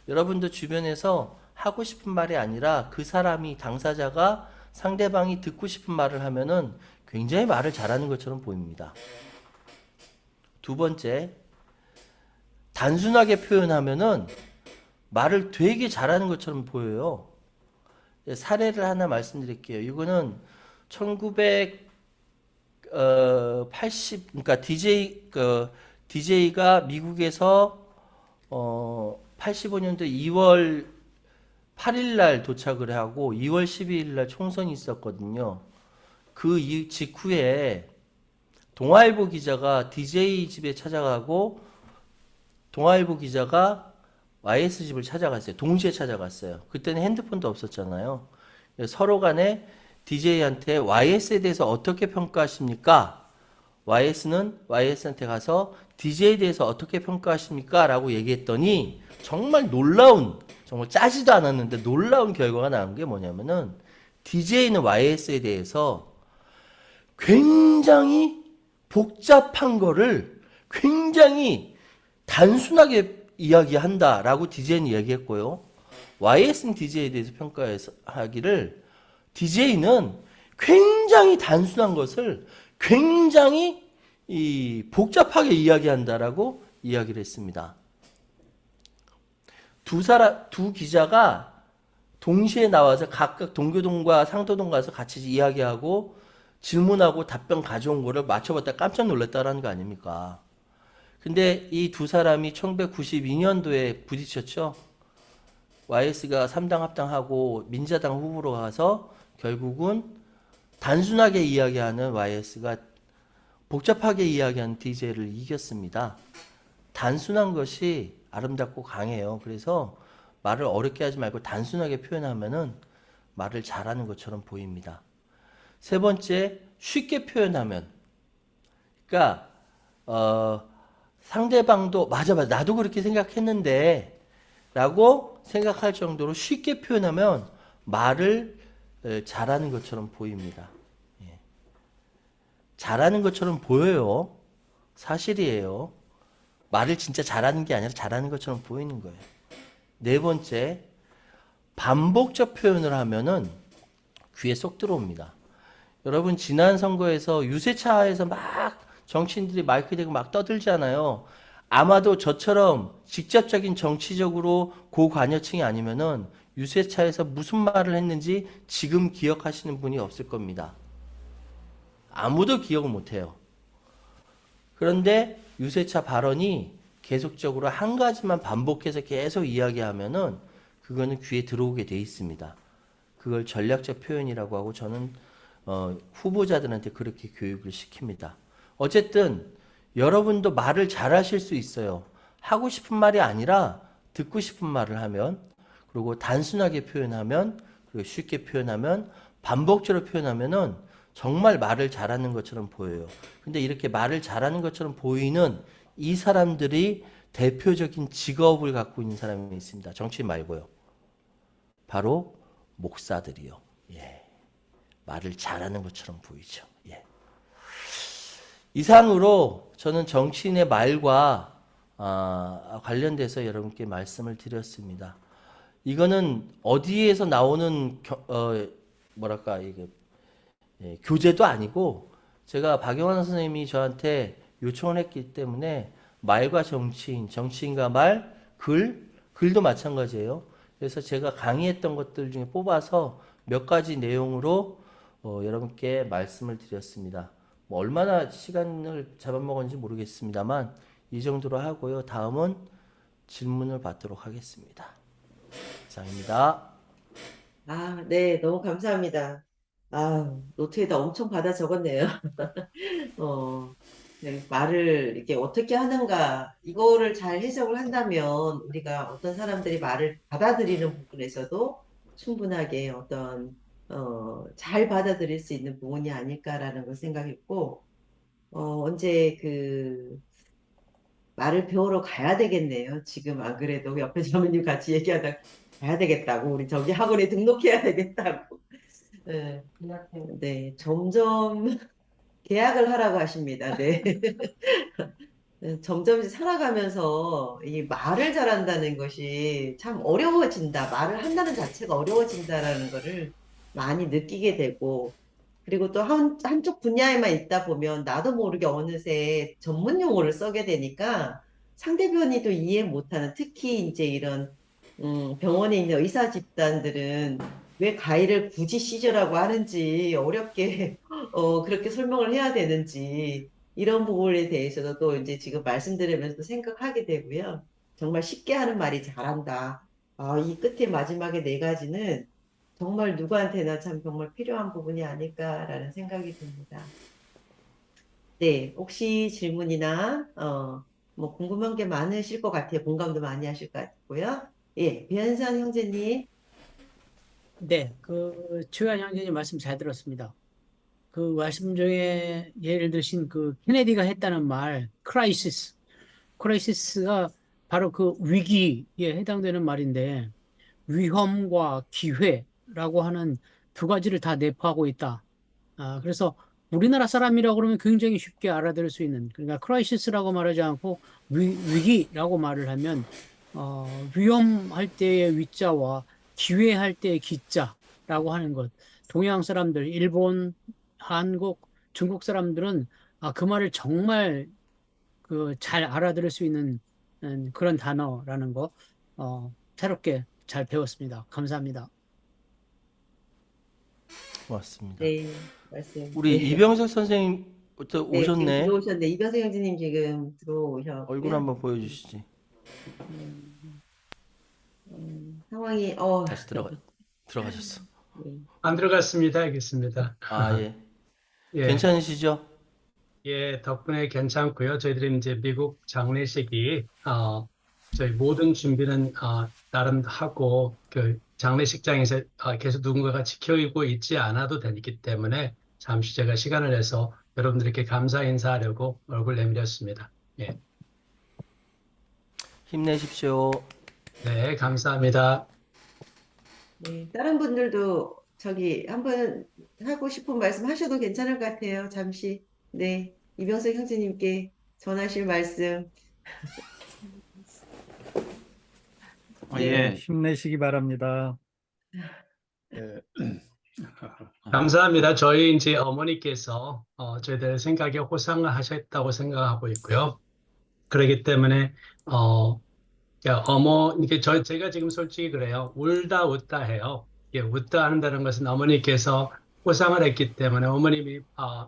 B: 여러분도 주변에서 하고 싶은 말이 아니라 그 사람이 당사자가 상대방이 듣고 싶은 말을 하면은 굉장히 말을 잘하는 것처럼 보입니다. 두 번째, 단순하게 표현하면은 말을 되게 잘하는 것처럼 보여요. 사례를 하나 말씀드릴게요. 이거는 1980, 그러니까 DJ가 미국에서 85년도 2월 8일 날 도착을 하고 2월 12일 날 총선이 있었거든요. 그 직후에 동아일보 기자가 DJ 집에 찾아가고 동아일보 기자가 YS 집을 찾아갔어요. 동시에 찾아갔어요. 그때는 핸드폰도 없었잖아요. 서로 간에 DJ한테 YS에 대해서 어떻게 평가하십니까? YS는 YS한테 가서 DJ에 대해서 어떻게 평가하십니까? 라고 얘기했더니 정말 놀라운, 정말 짜지도 않았는데 놀라운 결과가 나온 게 뭐냐면은 DJ는 YS에 대해서 굉장히 복잡한 거를 굉장히 단순하게 이야기한다라고 DJ는 얘기했고요. YS는 DJ에 대해서 평가하기를 DJ는 굉장히 단순한 것을 굉장히 복잡하게 이야기한다라고 이야기를 했습니다. 두 기자가 동시에 나와서 각각 동교동과 상도동 가서 같이 이야기하고 질문하고 답변 가져온 거를 맞춰봤다 깜짝 놀랐다라는 거 아닙니까? 근데 이 두 사람이 1992년도에 부딪혔죠. YS가 3당 합당하고 민자당 후보로 가서 결국은 단순하게 이야기하는 YS가 복잡하게 이야기하는 DJ를 이겼습니다. 단순한 것이 아름답고 강해요. 그래서 말을 어렵게 하지 말고 단순하게 표현하면은 말을 잘하는 것처럼 보입니다. 세 번째, 쉽게 표현하면. 그러니까 상대방도 맞아 나도 그렇게 생각했는데 라고 생각할 정도로 쉽게 표현하면 말을 잘하는 것처럼 보입니다. 예. 잘하는 것처럼 보여요. 사실이에요. 말을 진짜 잘하는 게 아니라 잘하는 것처럼 보이는 거예요. 네 번째, 반복적 표현을 하면은 귀에 쏙 들어옵니다. 여러분 지난 선거에서 유세차에서 막 정치인들이 마이크 대고 막 떠들잖아요. 아마도 저처럼 직접적인 정치적으로 고관여층이 아니면은 유세차에서 무슨 말을 했는지 지금 기억하시는 분이 없을 겁니다. 아무도 기억을 못해요. 그런데 유세차 발언이 계속적으로 한 가지만 반복해서 계속 이야기하면은 그거는 귀에 들어오게 돼 있습니다. 그걸 전략적 표현이라고 하고 저는 후보자들한테 그렇게 교육을 시킵니다. 어쨌든 여러분도 말을 잘하실 수 있어요. 하고 싶은 말이 아니라 듣고 싶은 말을 하면, 그리고 단순하게 표현하면, 그리고 쉽게 표현하면, 반복적으로 표현하면은 정말 말을 잘하는 것처럼 보여요. 근데 이렇게 말을 잘하는 것처럼 보이는 이 사람들이 대표적인 직업을 갖고 있는 사람이 있습니다. 정치인 말고요. 바로 목사들이요. 예. 말을 잘하는 것처럼 보이죠. 예. 이상으로 저는 정치인의 말과 관련돼서 여러분께 말씀을 드렸습니다. 이거는 어디에서 나오는 뭐랄까 이게 교재도 아니고 제가 박영환 선생님이 저한테 요청을 했기 때문에 말과 정치인, 정치인과 말, 글도 마찬가지예요. 그래서 제가 강의했던 것들 중에 뽑아서 몇 가지 내용으로 여러분께 말씀을 드렸습니다. 뭐 얼마나 시간을 잡아먹었는지 모르겠습니다만 이 정도로 하고요. 다음은 질문을 받도록 하겠습니다. 이상입니다.
A: 네, 너무 감사합니다. 노트에다 엄청 받아 적었네요. 네, 말을 이렇게 어떻게 하는가, 이거를 잘 해석을 한다면 우리가 어떤 사람들이 말을 받아들이는 부분에서도 충분하게 잘 받아들일 수 있는 부분이 아닐까라는 걸 생각했고, 언제 말을 배우러 가야 되겠네요. 지금 안 그래도 옆에 자매님 같이 얘기하다 가야 되겠다고, 우리 저기 학원에 등록해야 되겠다고. 네, 네, 점점 계약을 하라고 하십니다. 네. 점점 살아가면서 이 말을 잘한다는 것이 참 어려워진다. 말을 한다는 자체가 어려워진다라는 거를 많이 느끼게 되고, 그리고 또 한쪽 분야에만 있다 보면 나도 모르게 어느새 전문 용어를 쓰게 되니까 상대편이 또 이해 못하는, 특히 이제 이런 병원에 있는 의사 집단들은 왜 가위를 굳이 시저라고 하는지, 어렵게 그렇게 설명을 해야 되는지, 이런 부분에 대해서도 또 이제 지금 말씀드리면서 생각하게 되고요. 정말 쉽게 하는 말이 잘한다. 이 끝에 마지막에 네 가지는 정말 누구한테나 참 정말 필요한 부분이 아닐까라는 생각이 듭니다. 네, 혹시 질문이나 뭐 궁금한 게 많으실 것 같아요. 공감도 많이 하실 것 같고요. 예, 변산 형제님.
D: 네, 최한 형제님 말씀 잘 들었습니다. 그 말씀 중에 예를 드신 케네디가 했다는 말, 크라이시스가 바로 그 위기에 해당되는 말인데, 위험과 기회라고 하는 두 가지를 다 내포하고 있다. 그래서 우리나라 사람이라고 그러면 굉장히 쉽게 알아들을 수 있는, 그러니까 크라이시스라고 말하지 않고 위기라고 말을 하면 위험할 때의 위자와 기회할 때의 기자라고 하는 것, 동양 사람들, 일본, 한국, 중국 사람들은 그 말을 정말 잘 알아들을 수 있는 그런 단어라는 거 새롭게 잘 배웠습니다. 감사합니다.
B: 고맙습니다.
A: 네, 말씀.
B: 우리
A: 네,
B: 이병석 선생님 또
A: 네, 지금
B: 오셨네.
A: 들어오셨네. 이병세 형제님 지금
B: 얼굴
A: 들어오셨고요.
B: 한번 보여주시지.
A: 음, 상황이,
B: 다시 들어가셨어.
A: 네.
E: 안 들어갔습니다. 알겠습니다.
B: 아, 예.
E: 예,
B: 괜찮으시죠?
E: 예, 덕분에 괜찮고요. 저희들이 이제 미국 장례식이, 저희 모든 준비는, 나름 하고, 장례식장에서 계속 누군가가 지켜이고 있지 않아도 되기 때문에 잠시 제가 시간을 내서 여러분들께 감사 인사하려고 얼굴 내밀었습니다. 예,
B: 힘내십시오.
E: 네, 감사합니다.
A: 네, 다른 분들도 저기 한번 하고 싶은 말씀 하셔도 괜찮을 것 같아요. 잠시. 네, 이병석 형제님께 전하실 말씀.
C: 아,
A: 네,
C: 예.
F: 힘내시기 바랍니다. 예.
E: 감사합니다. 저희 이제 어머니께서 저희들 생각에 호상을 하셨다고 생각하고 있고요. 그렇기 때문에 야, 이게 제가 지금 솔직히 그래요. 울다 웃다 해요. 예, 웃다 한다는 것은 어머니께서 고상을 했기 때문에 어머님이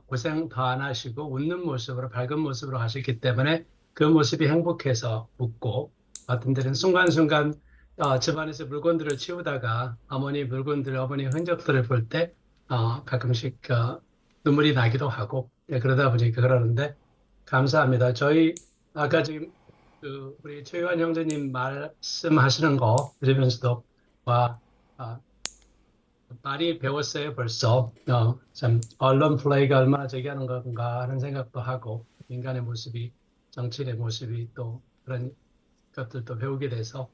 E: 고생 더 안 하시고 웃는 모습으로 밝은 모습으로 하셨기 때문에 그 모습이 행복해서 웃고 어떤 때는 순간순간 집안에서 물건들을 치우다가 어머니 물건들, 어머니 흔적들을 볼 때 가끔씩 눈물이 나기도 하고 예, 그러다 보니까 그러는데 감사합니다. 저희 아까 지금 우리 최유한 형제님 말씀하시는 거 들으면서도 많이 배웠어요 벌써. 참 언론 플레이가 얼마나 저기 하는 건가 하는 생각도 하고 인간의 모습이 정치인의 모습이 또 그런 것들도 배우게 돼서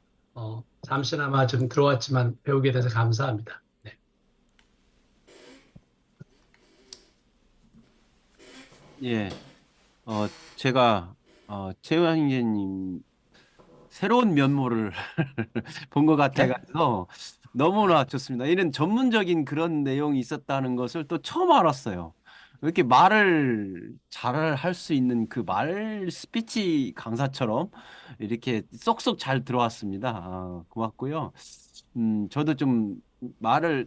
E: 잠시나마 좀 들어왔지만 배우게 돼서 감사합니다. 네.
C: 예. 제가 최우환 형제님 새로운 면모를 본 것 같아가지고 너무나 좋습니다. 이런 전문적인 그런 내용이 있었다는 것을 또 처음 알았어요. 이렇게 말을 잘 할 수 있는 그 말 스피치 강사처럼 이렇게 쏙쏙 잘 들어왔습니다. 고맙고요. 저도 좀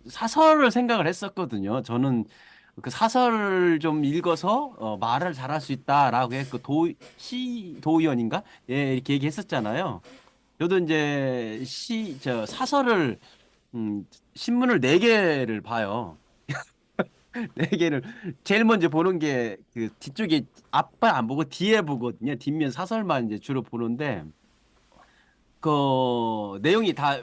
C: 사설을 생각을 했었거든요. 저는 그 사설을 좀 읽어서 말을 잘할 수 있다라고 했고 도의원인가? 예, 이렇게 얘기했었잖아요. 저도 이제 사설을 신문을 네 개를 봐요. 네 개를 제일 먼저 보는 게 그 뒤쪽에 앞에 안 보고 뒤에 보거든요. 뒷면 사설만 이제 주로 보는데 그 내용이 다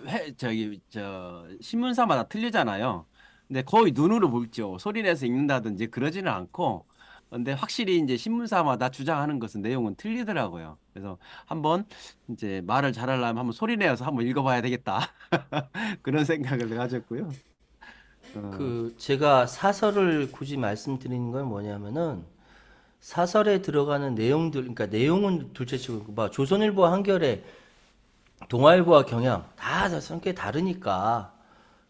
C: 신문사마다 틀리잖아요. 근데 거의 눈으로 보죠. 소리 내서 읽는다든지 그러지는 않고. 근데 확실히 이제 신문사마다 주장하는 것은 내용은 틀리더라고요. 그래서 한번 이제 말을 잘하려면 한번 소리 내서 한번 읽어봐야 되겠다. 그런 생각을 가졌고요.
B: 제가 사설을 굳이 말씀드리는 건 뭐냐면은 사설에 들어가는 내용들, 그러니까 내용은 둘째치고 조선일보와 한겨레, 동아일보와 경향 다 성격이 다르니까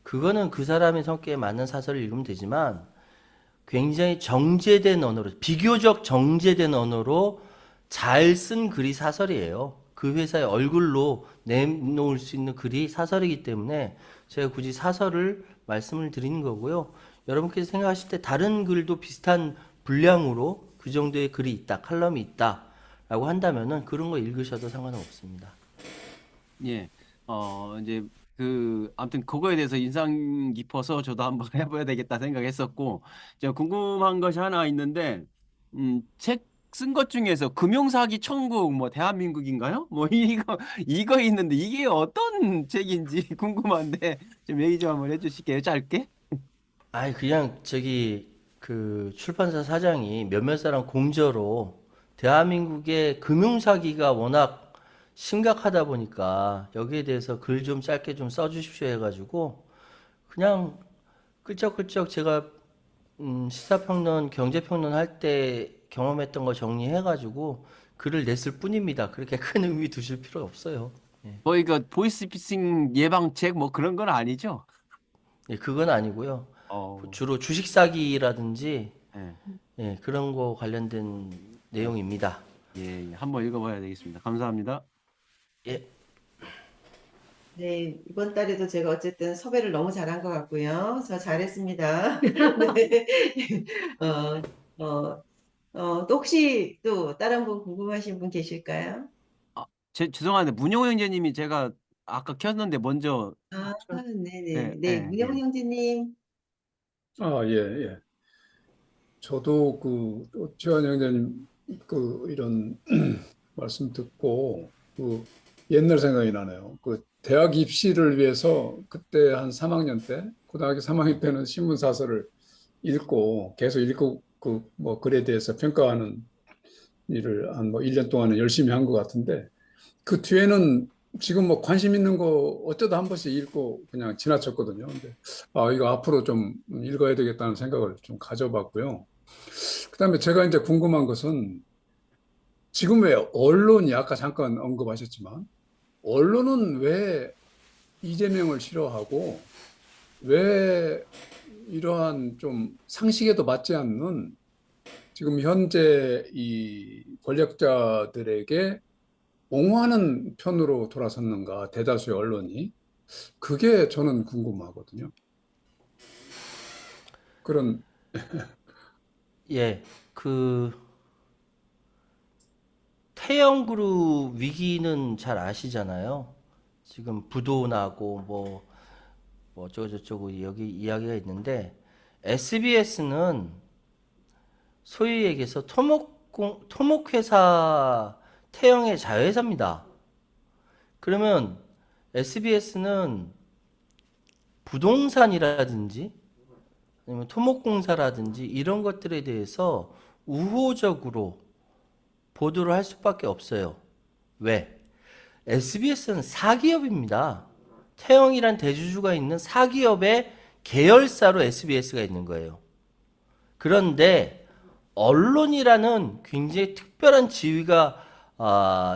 B: 그거는 그 사람의 성격에 맞는 사설을 읽으면 되지만 굉장히 정제된 언어로, 비교적 정제된 언어로 잘 쓴 글이 사설이에요. 그 회사의 얼굴로 내놓을 수 있는 글이 사설이기 때문에 제가 굳이 사설을 말씀을 드리는 거고요. 여러분께서 생각하실 때 다른 글도 비슷한 분량으로 그 정도의 글이 있다, 칼럼이 있다 라고 한다면은 그런 거 읽으셔도 상관은 없습니다.
C: 예. 이제 아무튼 그거에 대해서 인상 깊어서 저도 한번 해봐야 되겠다 생각했었고, 제가 궁금한 것이 하나 있는데, 책 쓴 것 중에서 금융사기 천국 뭐 대한민국인가요? 뭐 이거 있는데 이게 어떤 책인지 궁금한데 좀 얘기 좀 한번 해주실게요, 짧게.
B: 아니 그냥 그 출판사 사장이 몇몇 사람 공저로 대한민국의 금융사기가 워낙 심각하다 보니까 여기에 대해서 글 좀 짧게 좀 써주십시오 해가지고 그냥 끌적끌적 제가 시사평론, 경제평론 할 때 경험했던 거 정리해가지고 글을 냈을 뿐입니다. 그렇게 큰 의미 두실 필요 없어요.
C: 뭐 이거 보이스피싱 예방책 뭐 그런 건 아니죠?
B: 예, 그건 아니고요. 주로 주식 사기라든지
C: 예,
B: 예, 그런 거 관련된 내용입니다.
C: 예, 한번 읽어봐야 되겠습니다. 감사합니다.
B: 예,
A: 네, 이번 달에도 제가 어쨌든 섭외를 너무 잘한 것 같고요. 저 잘했습니다. 네. 어, 어, 또 혹시 또 다른 분 궁금하신 분 계실까요?
C: 죄송한데 문용호 형제님이 제가 아까 켰는데 먼저
A: 아,
C: 예,
A: 네네. 네,
C: 예,
A: 문영
C: 예.
A: 형제님.
F: 아, 예, 예. 저도 최환 형제님 이런 말씀 듣고 옛날 생각이 나네요. 대학 입시를 위해서 그때 한 3학년 때, 고등학교 3학년 때는 신문 사설을 읽고 계속 읽고 글에 대해서 평가하는 일을 한 1년 동안은 열심히 한 것 같은데 그 뒤에는 지금 관심 있는 거 어쩌다 한 번씩 읽고 그냥 지나쳤거든요. 근데 이거 앞으로 좀 읽어야 되겠다는 생각을 좀 가져봤고요. 그다음에 제가 이제 궁금한 것은 지금 왜 언론이 아까 잠깐 언급하셨지만 언론은 왜 이재명을 싫어하고 왜 이러한 좀 상식에도 맞지 않는 지금 현재 이 권력자들에게 옹호하는 편으로 돌아섰는가, 대다수의 언론이. 그게 저는 궁금하거든요. 그런,
B: 예, 그 태영그룹 위기는 잘 아시잖아요. 지금 부도 나고 뭐 어쩌고 저쩌고 여기 이야기가 있는데 SBS는 소위 얘기해서 토목회사 태영의 자회사입니다. 그러면 SBS는 부동산이라든지 아니면 토목공사라든지 이런 것들에 대해서 우호적으로 보도를 할 수밖에 없어요. 왜? SBS는 사기업입니다. 태영이란 대주주가 있는 사기업의 계열사로 SBS가 있는 거예요. 그런데 언론이라는 굉장히 특별한 지위가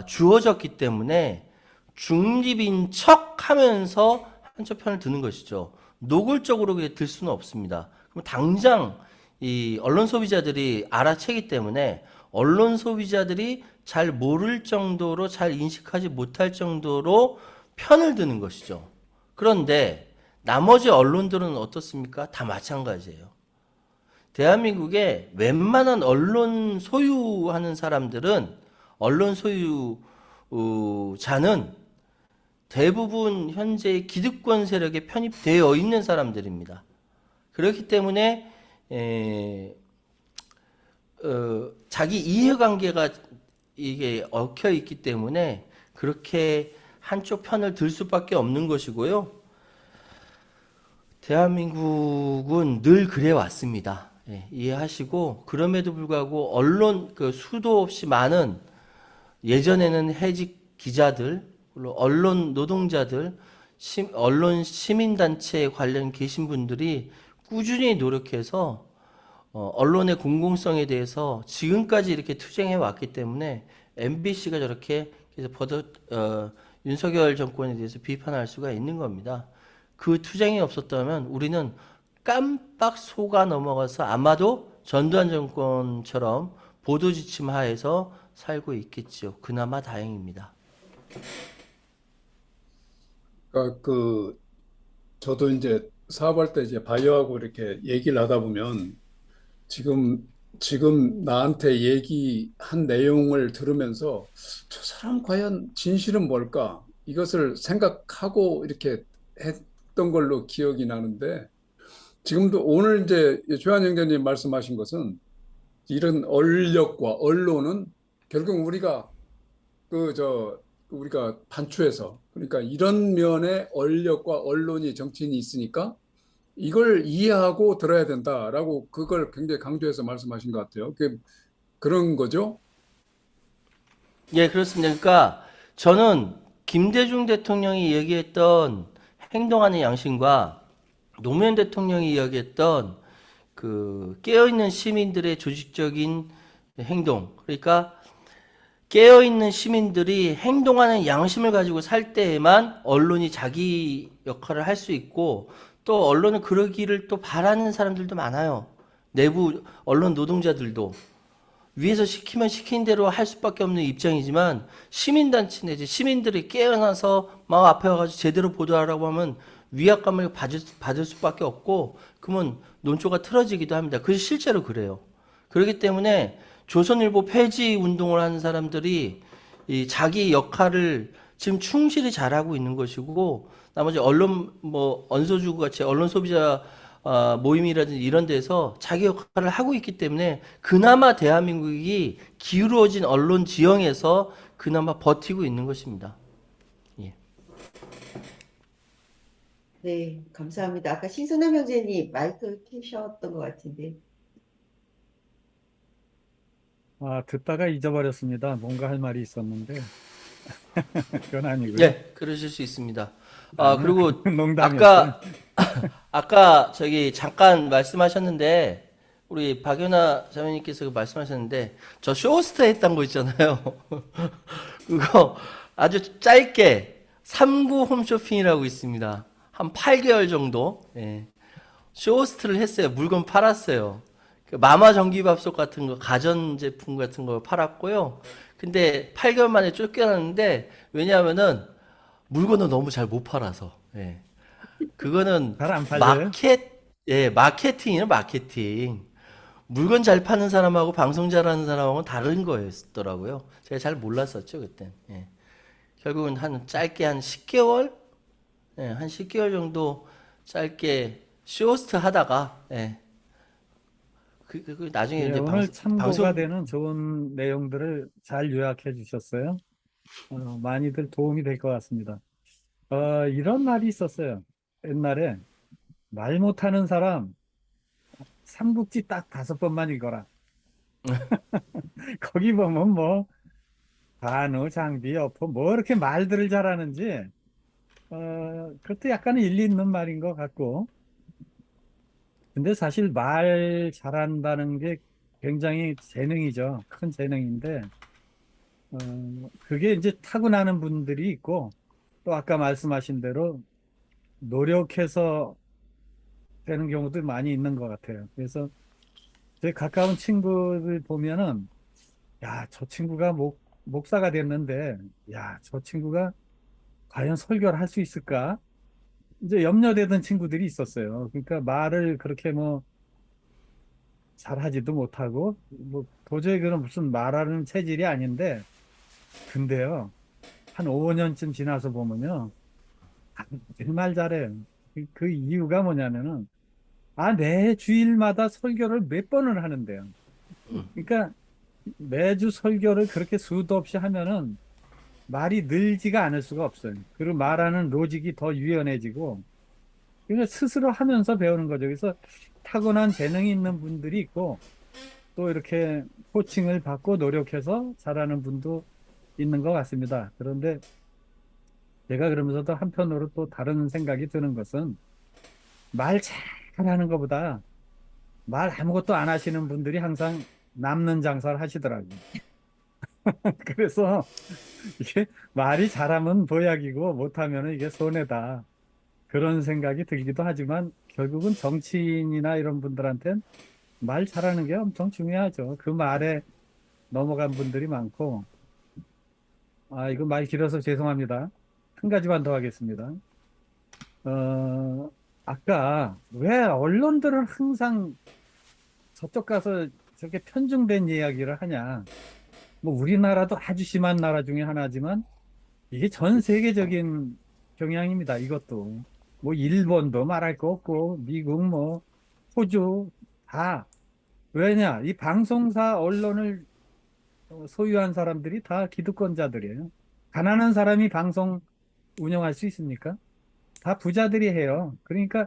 B: 주어졌기 때문에 중립인 척 하면서 한쪽 편을 드는 것이죠. 노골적으로 그게 들 수는 없습니다. 그럼 당장 이 언론 소비자들이 알아채기 때문에 언론 소비자들이 잘 모를 정도로 잘 인식하지 못할 정도로 편을 드는 것이죠. 그런데 나머지 언론들은 어떻습니까? 다 마찬가지예요. 대한민국에 웬만한 언론 소유하는 사람들은 언론 소유자는 대부분 현재 기득권 세력에 편입되어 있는 사람들입니다. 그렇기 때문에 자기 이해관계가 이게 얽혀 있기 때문에 그렇게 한쪽 편을 들 수밖에 없는 것이고요. 대한민국은 늘 그래 왔습니다. 예, 이해하시고 그럼에도 불구하고 언론 수도 없이 많은 예전에는 해직 기자들, 언론 노동자들, 언론 시민단체 관련 계신 분들이 꾸준히 노력해서 언론의 공공성에 대해서 지금까지 이렇게 투쟁해 왔기 때문에 MBC가 저렇게 계속 윤석열 정권에 대해서 비판할 수가 있는 겁니다. 그 투쟁이 없었다면 우리는 깜빡 속아 넘어가서 아마도 전두환 정권처럼 보도 지침 하에서 살고 있겠지요. 그나마 다행입니다.
F: 저도 이제 사업할 때 이제 바이오하고 이렇게 얘기를 하다 보면 지금 나한테 얘기한 내용을 들으면서 저 사람 과연 진실은 뭘까? 이것을 생각하고 이렇게 했던 걸로 기억이 나는데 지금도 오늘 이제 조한 형제님 말씀하신 것은 이런 언력과 언론은 결국 우리가 반추해서 그러니까 이런 면에 언력과 언론이 정치인이 있으니까 이걸 이해하고 들어야 된다라고 그걸 굉장히 강조해서 말씀하신 것 같아요. 그런 거죠?
B: 예, 그렇습니다. 그러니까 저는 김대중 대통령이 얘기했던 행동하는 양심과 노무현 대통령이 이야기했던 그 깨어있는 시민들의 조직적인 행동, 그러니까 깨어있는 시민들이 행동하는 양심을 가지고 살 때에만 언론이 자기 역할을 할 수 있고 또 언론은 그러기를 또 바라는 사람들도 많아요. 내부 언론 노동자들도. 위에서 시키면 시킨 대로 할 수밖에 없는 입장이지만 시민단체 내지 시민들이 깨어나서 막 앞에 와가지고 제대로 보도하라고 하면 위압감을 받을 수밖에 없고 그러면 논조가 틀어지기도 합니다. 그래서 실제로 그래요. 그렇기 때문에 조선일보 폐지 운동을 하는 사람들이 이 자기 역할을 지금 충실히 잘하고 있는 것이고 나머지 언론 뭐 언소주구 같이 언론 소비자 모임이라든지 이런 데서 자기 역할을 하고 있기 때문에 그나마 대한민국이 기울어진 언론 지형에서 그나마 버티고 있는 것입니다. 예.
A: 네, 감사합니다. 아까 신선한 형제님 마이크 켜셨던 것 같은데.
G: 듣다가 잊어버렸습니다. 뭔가 할 말이 있었는데. 그건 아니고요.
B: 예, 그러실 수 있습니다. 그리고
G: 농담이었어요.
B: 아까 저기 잠깐 말씀하셨는데 우리 박연아 자매님께서 말씀하셨는데 저 쇼호스트 했던 거 있잖아요. 그거 아주 짧게 3구 홈쇼핑이라고 있습니다. 한 8개월 정도 쇼호스트를 했어요. 물건 팔았어요. 그 마마 전기밥솥 같은 거, 가전제품 같은 거 팔았고요. 근데 8개월 만에 쫓겨났는데 왜냐하면은 물건을 너무 잘 못 팔아서. 그거는
G: 잘 안 팔려요?
B: 마케팅이에요, 마케팅. 물건 잘 파는 사람하고 방송 잘하는 사람하고는 다른 거였더라고요. 제가 잘 몰랐었죠, 그때. 결국은 짧게 한 10개월? 한 10개월 정도 짧게 쇼호스트 하다가, 나중에
G: 예,
B: 이제
G: 오늘 참고가
B: 방송,
G: 되는 좋은 내용들을 잘 요약해 주셨어요. 많이들 도움이 될 것 같습니다. 이런 말이 있었어요. 옛날에 말 못하는 사람 삼국지 딱 5번만 읽어라. 거기 보면 뭐 관우, 장비, 여포 뭐 이렇게 말들을 잘하는지 그것도 약간 일리 있는 말인 것 같고 근데 사실 말 잘한다는 게 굉장히 재능이죠. 큰 재능인데 그게 이제 타고나는 분들이 있고 또 아까 말씀하신 대로 노력해서 되는 경우도 많이 있는 것 같아요. 그래서 제 가까운 친구들 보면은 야, 저 친구가 목사가 됐는데 야, 저 친구가 과연 설교를 할 수 있을까? 이제 염려되던 친구들이 있었어요. 그러니까 말을 그렇게 뭐 잘하지도 못하고 뭐 도저히 그런 무슨 말하는 체질이 아닌데 근데요. 한 5년쯤 지나서 보면요. 정말 잘해요. 그 이유가 뭐냐면은 매 주일마다 설교를 몇 번을 하는데요. 그러니까 매주 설교를 그렇게 수도 없이 하면은 말이 늘지가 않을 수가 없어요. 그리고 말하는 로직이 더 유연해지고 그러니까 스스로 하면서 배우는 거죠. 그래서 타고난 재능이 있는 분들이 있고 또 이렇게 코칭을 받고 노력해서 잘하는 분도 있는 것 같습니다. 그런데 제가 그러면서도 한편으로 또 다른 생각이 드는 것은 말 잘하는 것보다 말 아무것도 안 하시는 분들이 항상 남는 장사를 하시더라고요. 그래서 이게 말이 잘하면 보약이고 못하면 이게 손해다. 그런 생각이 들기도 하지만 결국은 정치인이나 이런 분들한테는 말 잘하는 게 엄청 중요하죠. 그 말에 넘어간 분들이 많고 이거 말 길어서 죄송합니다. 한 가지만 더 하겠습니다. 아까 왜 언론들은 항상 저쪽 가서 저렇게 편중된 이야기를 하냐. 뭐 우리나라도 아주 심한 나라 중에 하나지만 이게 전 세계적인 경향입니다. 이것도. 뭐 일본도 말할 거 없고 미국 뭐 호주 다. 왜냐? 이 방송사 언론을 소유한 사람들이 다 기득권자들이에요. 가난한 사람이 방송 운영할 수 있습니까? 다 부자들이 해요. 그러니까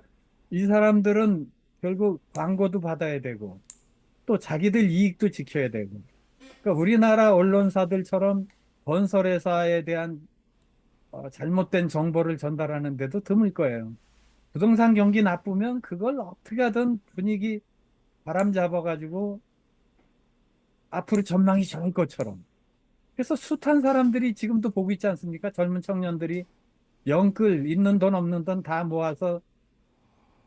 G: 이 사람들은 결국 광고도 받아야 되고 또 자기들 이익도 지켜야 되고. 그러니까 우리나라 언론사들처럼 건설회사에 대한 잘못된 정보를 전달하는데도 드물 거예요. 부동산 경기 나쁘면 그걸 어떻게 하든 분위기 바람 잡아가지고 앞으로 전망이 좋을 것처럼. 그래서 숱한 사람들이 지금도 보고 있지 않습니까? 젊은 청년들이 영끌 있는 돈 없는 돈 다 모아서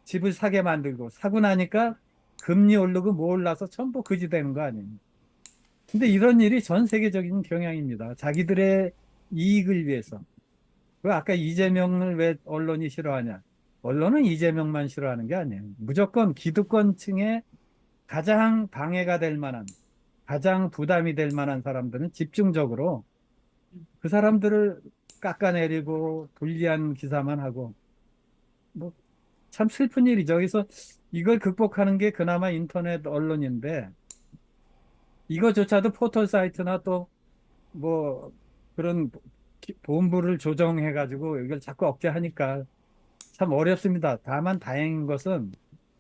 G: 집을 사게 만들고 사고 나니까 금리 오르고 뭐 올라서 전부 그지 되는 거 아니에요. 근데 이런 일이 전 세계적인 경향입니다. 자기들의 이익을 위해서. 그 아까 이재명을 왜 언론이 싫어하냐? 언론은 이재명만 싫어하는 게 아니에요. 무조건 기득권층에 가장 방해가 될 만한, 가장 부담이 될 만한 사람들은 집중적으로 그 사람들을 깎아내리고 불리한 기사만 하고 뭐 참 슬픈 일이죠. 그래서 이걸 극복하는 게 그나마 인터넷 언론인데 이거조차도 포털 사이트나 또 뭐 그런 본부를 조정해가지고 이걸 자꾸 억제하니까 참 어렵습니다. 다만 다행인 것은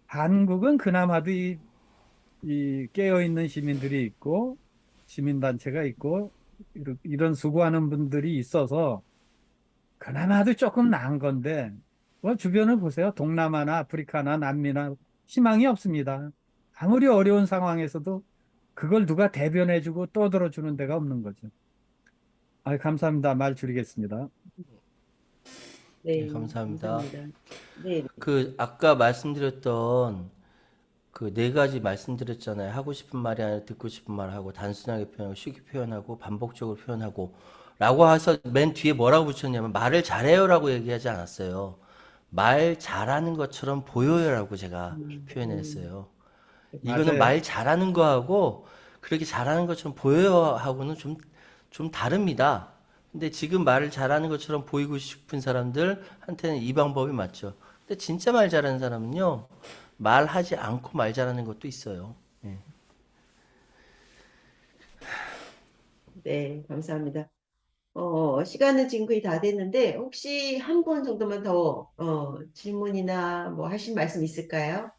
G: 한국은 그나마도 이 깨어있는 시민들이 있고 시민단체가 있고 이런 수고하는 분들이 있어서 그나마도 조금 나은 건데 뭐 주변을 보세요. 동남아나 아프리카나 남미나 희망이 없습니다. 아무리 어려운 상황에서도 그걸 누가 대변해주고 떠들어주는 데가 없는 거죠. 감사합니다. 말 줄이겠습니다.
A: 네,
B: 네, 감사합니다.
A: 감사합니다. 네,
B: 그 아까 말씀드렸던 그 네 가지 말씀드렸잖아요. 하고 싶은 말이 아니라 듣고 싶은 말 하고 단순하게 표현하고 쉽게 표현하고 반복적으로 표현하고 라고 해서 맨 뒤에 뭐라고 붙였냐면 말을 잘해요라고 얘기하지 않았어요. 말 잘하는 것처럼 보여요라고 제가 표현했어요. 이거는
G: 맞아요.
B: 말 잘하는 거하고 그렇게 잘하는 것처럼 보여요 하고는 좀 다릅니다. 근데 지금 말을 잘하는 것처럼 보이고 싶은 사람들한테는 이 방법이 맞죠. 근데 진짜 말 잘하는 사람은요, 말하지 않고 말 잘하는 것도 있어요. 예.
A: 네, 감사합니다. 시간은 지금 거의 다 됐는데, 혹시 한 분 정도만 더, 질문이나 뭐 하신 말씀 있을까요?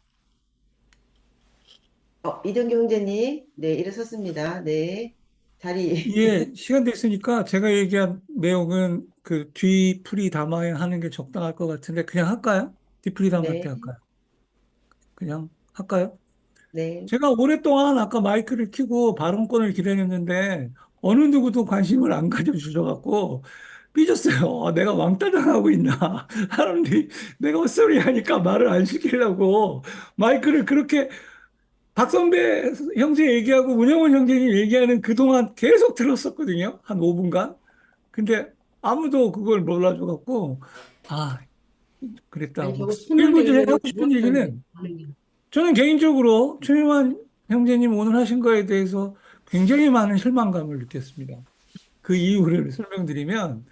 A: 이동규 형제님, 네, 일어섰습니다. 네, 자리,
H: 예, 시간 됐으니까 제가 얘기한 내용은 그 뒤풀이 담아야 하는 게 적당할 것 같은데 그냥 할까요? 뒤풀이 담을 때
A: 네,
H: 할까요? 그냥 할까요?
A: 네,
H: 제가 오랫동안 아까 마이크를 켜고 발언권을 기다렸는데 어느 누구도 관심을 안 가져주셔갖고 삐졌어요. 내가 왕따 당하고 있나? 사람들이 내가 헛소리 하니까 말을 안 시키려고 마이크를 그렇게 박선배 형제 얘기하고 문영원 형제님 얘기하는 그동안 계속 들었었거든요. 한 5분간. 근데 아무도 그걸 몰라줘갖고, 아,
A: 아니,
H: 그랬다고.
A: 저거
H: 그리고 이제
A: 실무진으로
H: 하고 싶은
A: 죽었다는데.
H: 얘기는, 저는 개인적으로 최유한 형제님 오늘 하신 거에 대해서 굉장히 많은 실망감을 느꼈습니다. 그 이유를 설명드리면,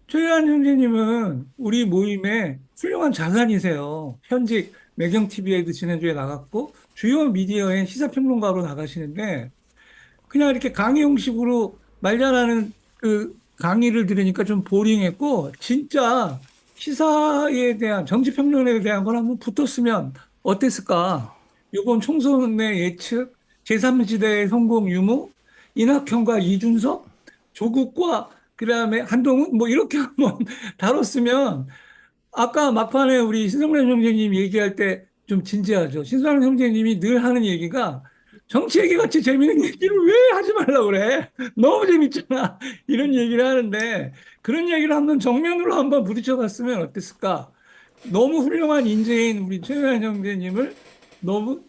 H: 최유한 형제님은 우리 모임의 훌륭한 자산이세요. 현직 매경TV에도 지난주에 나갔고, 주요 미디어의 시사평론가로 나가시는데, 그냥 이렇게 강의 형식으로 말 잘하는 그 강의를 들으니까 좀 보링했고, 진짜 시사에 대한, 정치평론에 대한 걸 한번 붙었으면 어땠을까? 이번 총선의 예측, 제3지대의 성공 유무, 이낙연과 이준석, 조국과 그다음에 한동훈, 뭐 이렇게 한번 다뤘으면, 아까 막판에 우리 신성란 형제님 얘기할 때 좀 진지하죠. 신성란 형제님이 늘 하는 얘기가 정치 얘기 같이 재밌는 얘기를 왜 하지 말라고 그래? 너무 재밌잖아. 이런 얘기를 하는데 그런 얘기를 한번 정면으로 한번 부딪혀 봤으면 어땠을까? 너무 훌륭한 인재인 우리 최유한 형제님을 너무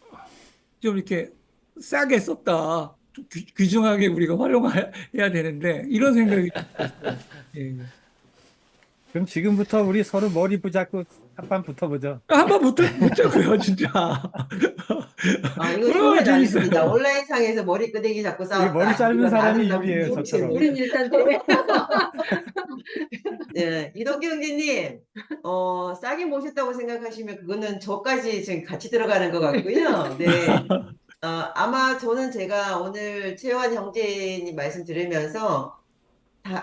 H: 좀 이렇게 싸게 썼다. 좀 귀중하게 우리가 활용해야 되는데 이런 생각이 들었어요. 예.
G: 그럼 지금부터 우리 서로 머리 붙잡고 한판 붙어보죠.
H: 한번 붙자고요, 진짜.
A: 이거
H: 얼마나
A: 정말 아닙니다.
H: 재밌어요.
A: 온라인상에서 머리 끄댕이 잡고
G: 이
A: 싸웠다.
G: 머리 짧은
A: 이건
G: 사람이
A: 아름다운
G: 유리해요,
A: 정치.
G: 저처럼.
A: 우린 일단 돼. 네, 이동규 형제님, 싸게 모셨다고 생각하시면 그거는 저까지 지금 같이 들어가는 것 같고요. 네. 아마 저는 제가 오늘 최요한 형제님 말씀 들으면서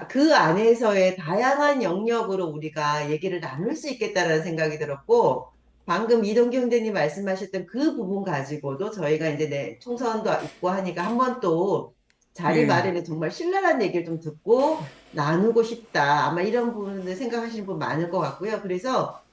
A: 그 안에서의 다양한 영역으로 우리가 얘기를 나눌 수 있겠다라는 생각이 들었고, 방금 이동규 형제님 말씀하셨던 그 부분 가지고도 저희가 이제 총선도 있고 하니까 한번 또 자리
H: 예.
A: 마련에 정말 신랄한 얘기를 좀 듣고 나누고 싶다. 아마 이런 부분을 생각하시는 분 많을 것 같고요. 그래서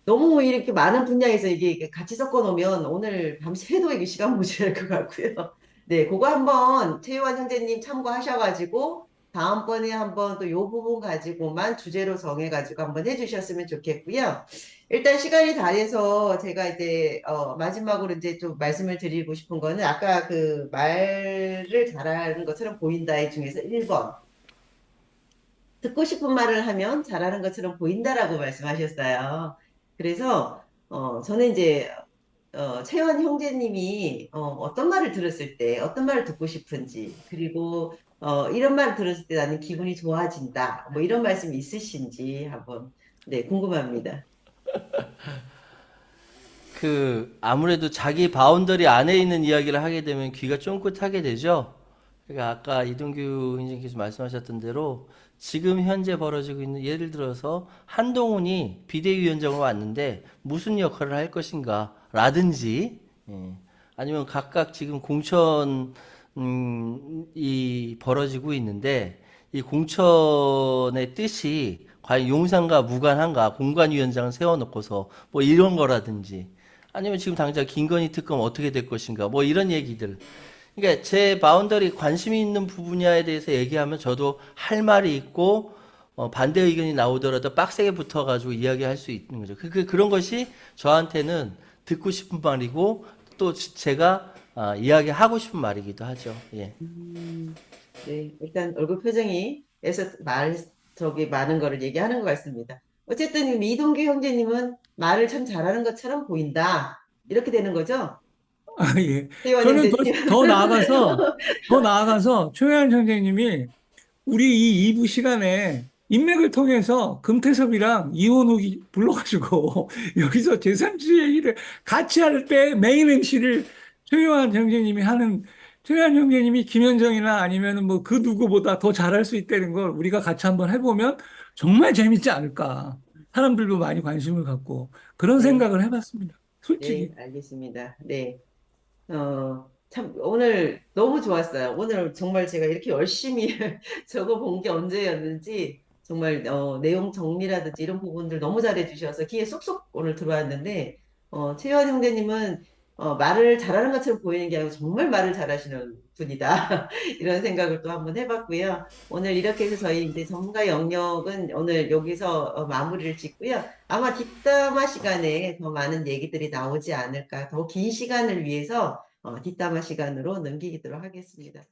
A: 너무 이렇게 많은 분야에서 이게 같이 섞어 놓으면 오늘 밤새도 이게 시간 모자랄 것 같고요. 네, 그거 한번 최유한 형제님 참고하셔가지고 다음번에 한번 또 요 부분 가지고만 주제로 정해가지고 한번 해주셨으면 좋겠고요. 일단 시간이 다 돼서 제가 이제 마지막으로 이제 좀 말씀을 드리고 싶은 거는 아까 그 말을 잘하는 것처럼 보인다의 중에서 1번 듣고 싶은 말을 하면 잘하는 것처럼 보인다라고 말씀하셨어요. 그래서 저는 이제 채원 형제님이 어떤 말을 들었을 때 어떤 말을 듣고 싶은지 그리고 이런 말을 들었을 때 나는 기분이 좋아진다 뭐 이런 말씀이 있으신지 한번 네 궁금합니다.
B: 그 아무래도 자기 바운더리 안에 있는 이야기를 하게 되면 귀가 쫑긋하게 되죠. 그러니까 아까 이동규 행정께서 말씀하셨던 대로 지금 현재 벌어지고 있는 예를 들어서 한동훈이 비대위원장으로 왔는데 무슨 역할을 할 것인가 라든지 아니면 각각 지금 공천이 벌어지고 있는데 이 공천의 뜻이 과연 용산과 무관한가 공관위원장을 세워놓고서 뭐 이런 거라든지 아니면 지금 당장 김건희 특검 어떻게 될 것인가 뭐 이런 얘기들 그러니까 제 바운더리 관심이 있는 분야에 대해서 얘기하면 저도 할 말이 있고 반대 의견이 나오더라도 빡세게 붙어가지고 이야기할 수 있는 거죠. 그런 것이 저한테는 듣고 싶은 말이고 또 제가 이야기하고 싶은 말이기도 하죠. 예.
A: 네 일단 얼굴 표정이 에서 저기 많은 거를 얘기하는 것 같습니다. 어쨌든 이동규 형제님은 말을 참 잘하는 것처럼 보인다 이렇게 되는 거죠?
H: 아, 예.
A: 채원
H: 저는
A: 형제님.
H: 더 나아가서 최현 선생님이 우리 이 2부 시간에 인맥을 통해서 금태섭이랑 이원욱이 불러가지고 여기서 제3지의 얘기를 같이 할 때 메인 MC를 최요한 형제님이 하는 최요한 형제님이 김현정이나 아니면 뭐 그 누구보다 더 잘할 수 있다는 걸 우리가 같이 한번 해보면 정말 재밌지 않을까. 사람들도 많이 관심을 갖고 그런
A: 네.
H: 생각을 해봤습니다.
A: 네,
H: 솔직히.
A: 알겠습니다. 네. 참, 오늘 너무 좋았어요. 오늘 정말 제가 이렇게 열심히 적어 본 게 언제였는지, 정말, 내용 정리라든지 이런 부분들 너무 잘해 주셔서 귀에 쏙쏙 오늘 들어왔는데, 최유한 형제님은, 말을 잘하는 것처럼 보이는 게 아니고 정말 말을 잘하시는 분이다. 이런 생각을 또 한번 해봤고요. 오늘 이렇게 해서 저희 이제 전문가 영역은 오늘 여기서 마무리를 짓고요. 아마 뒷담화 시간에 더 많은 얘기들이 나오지 않을까. 더 긴 시간을 위해서 뒷담화 시간으로 넘기도록 하겠습니다.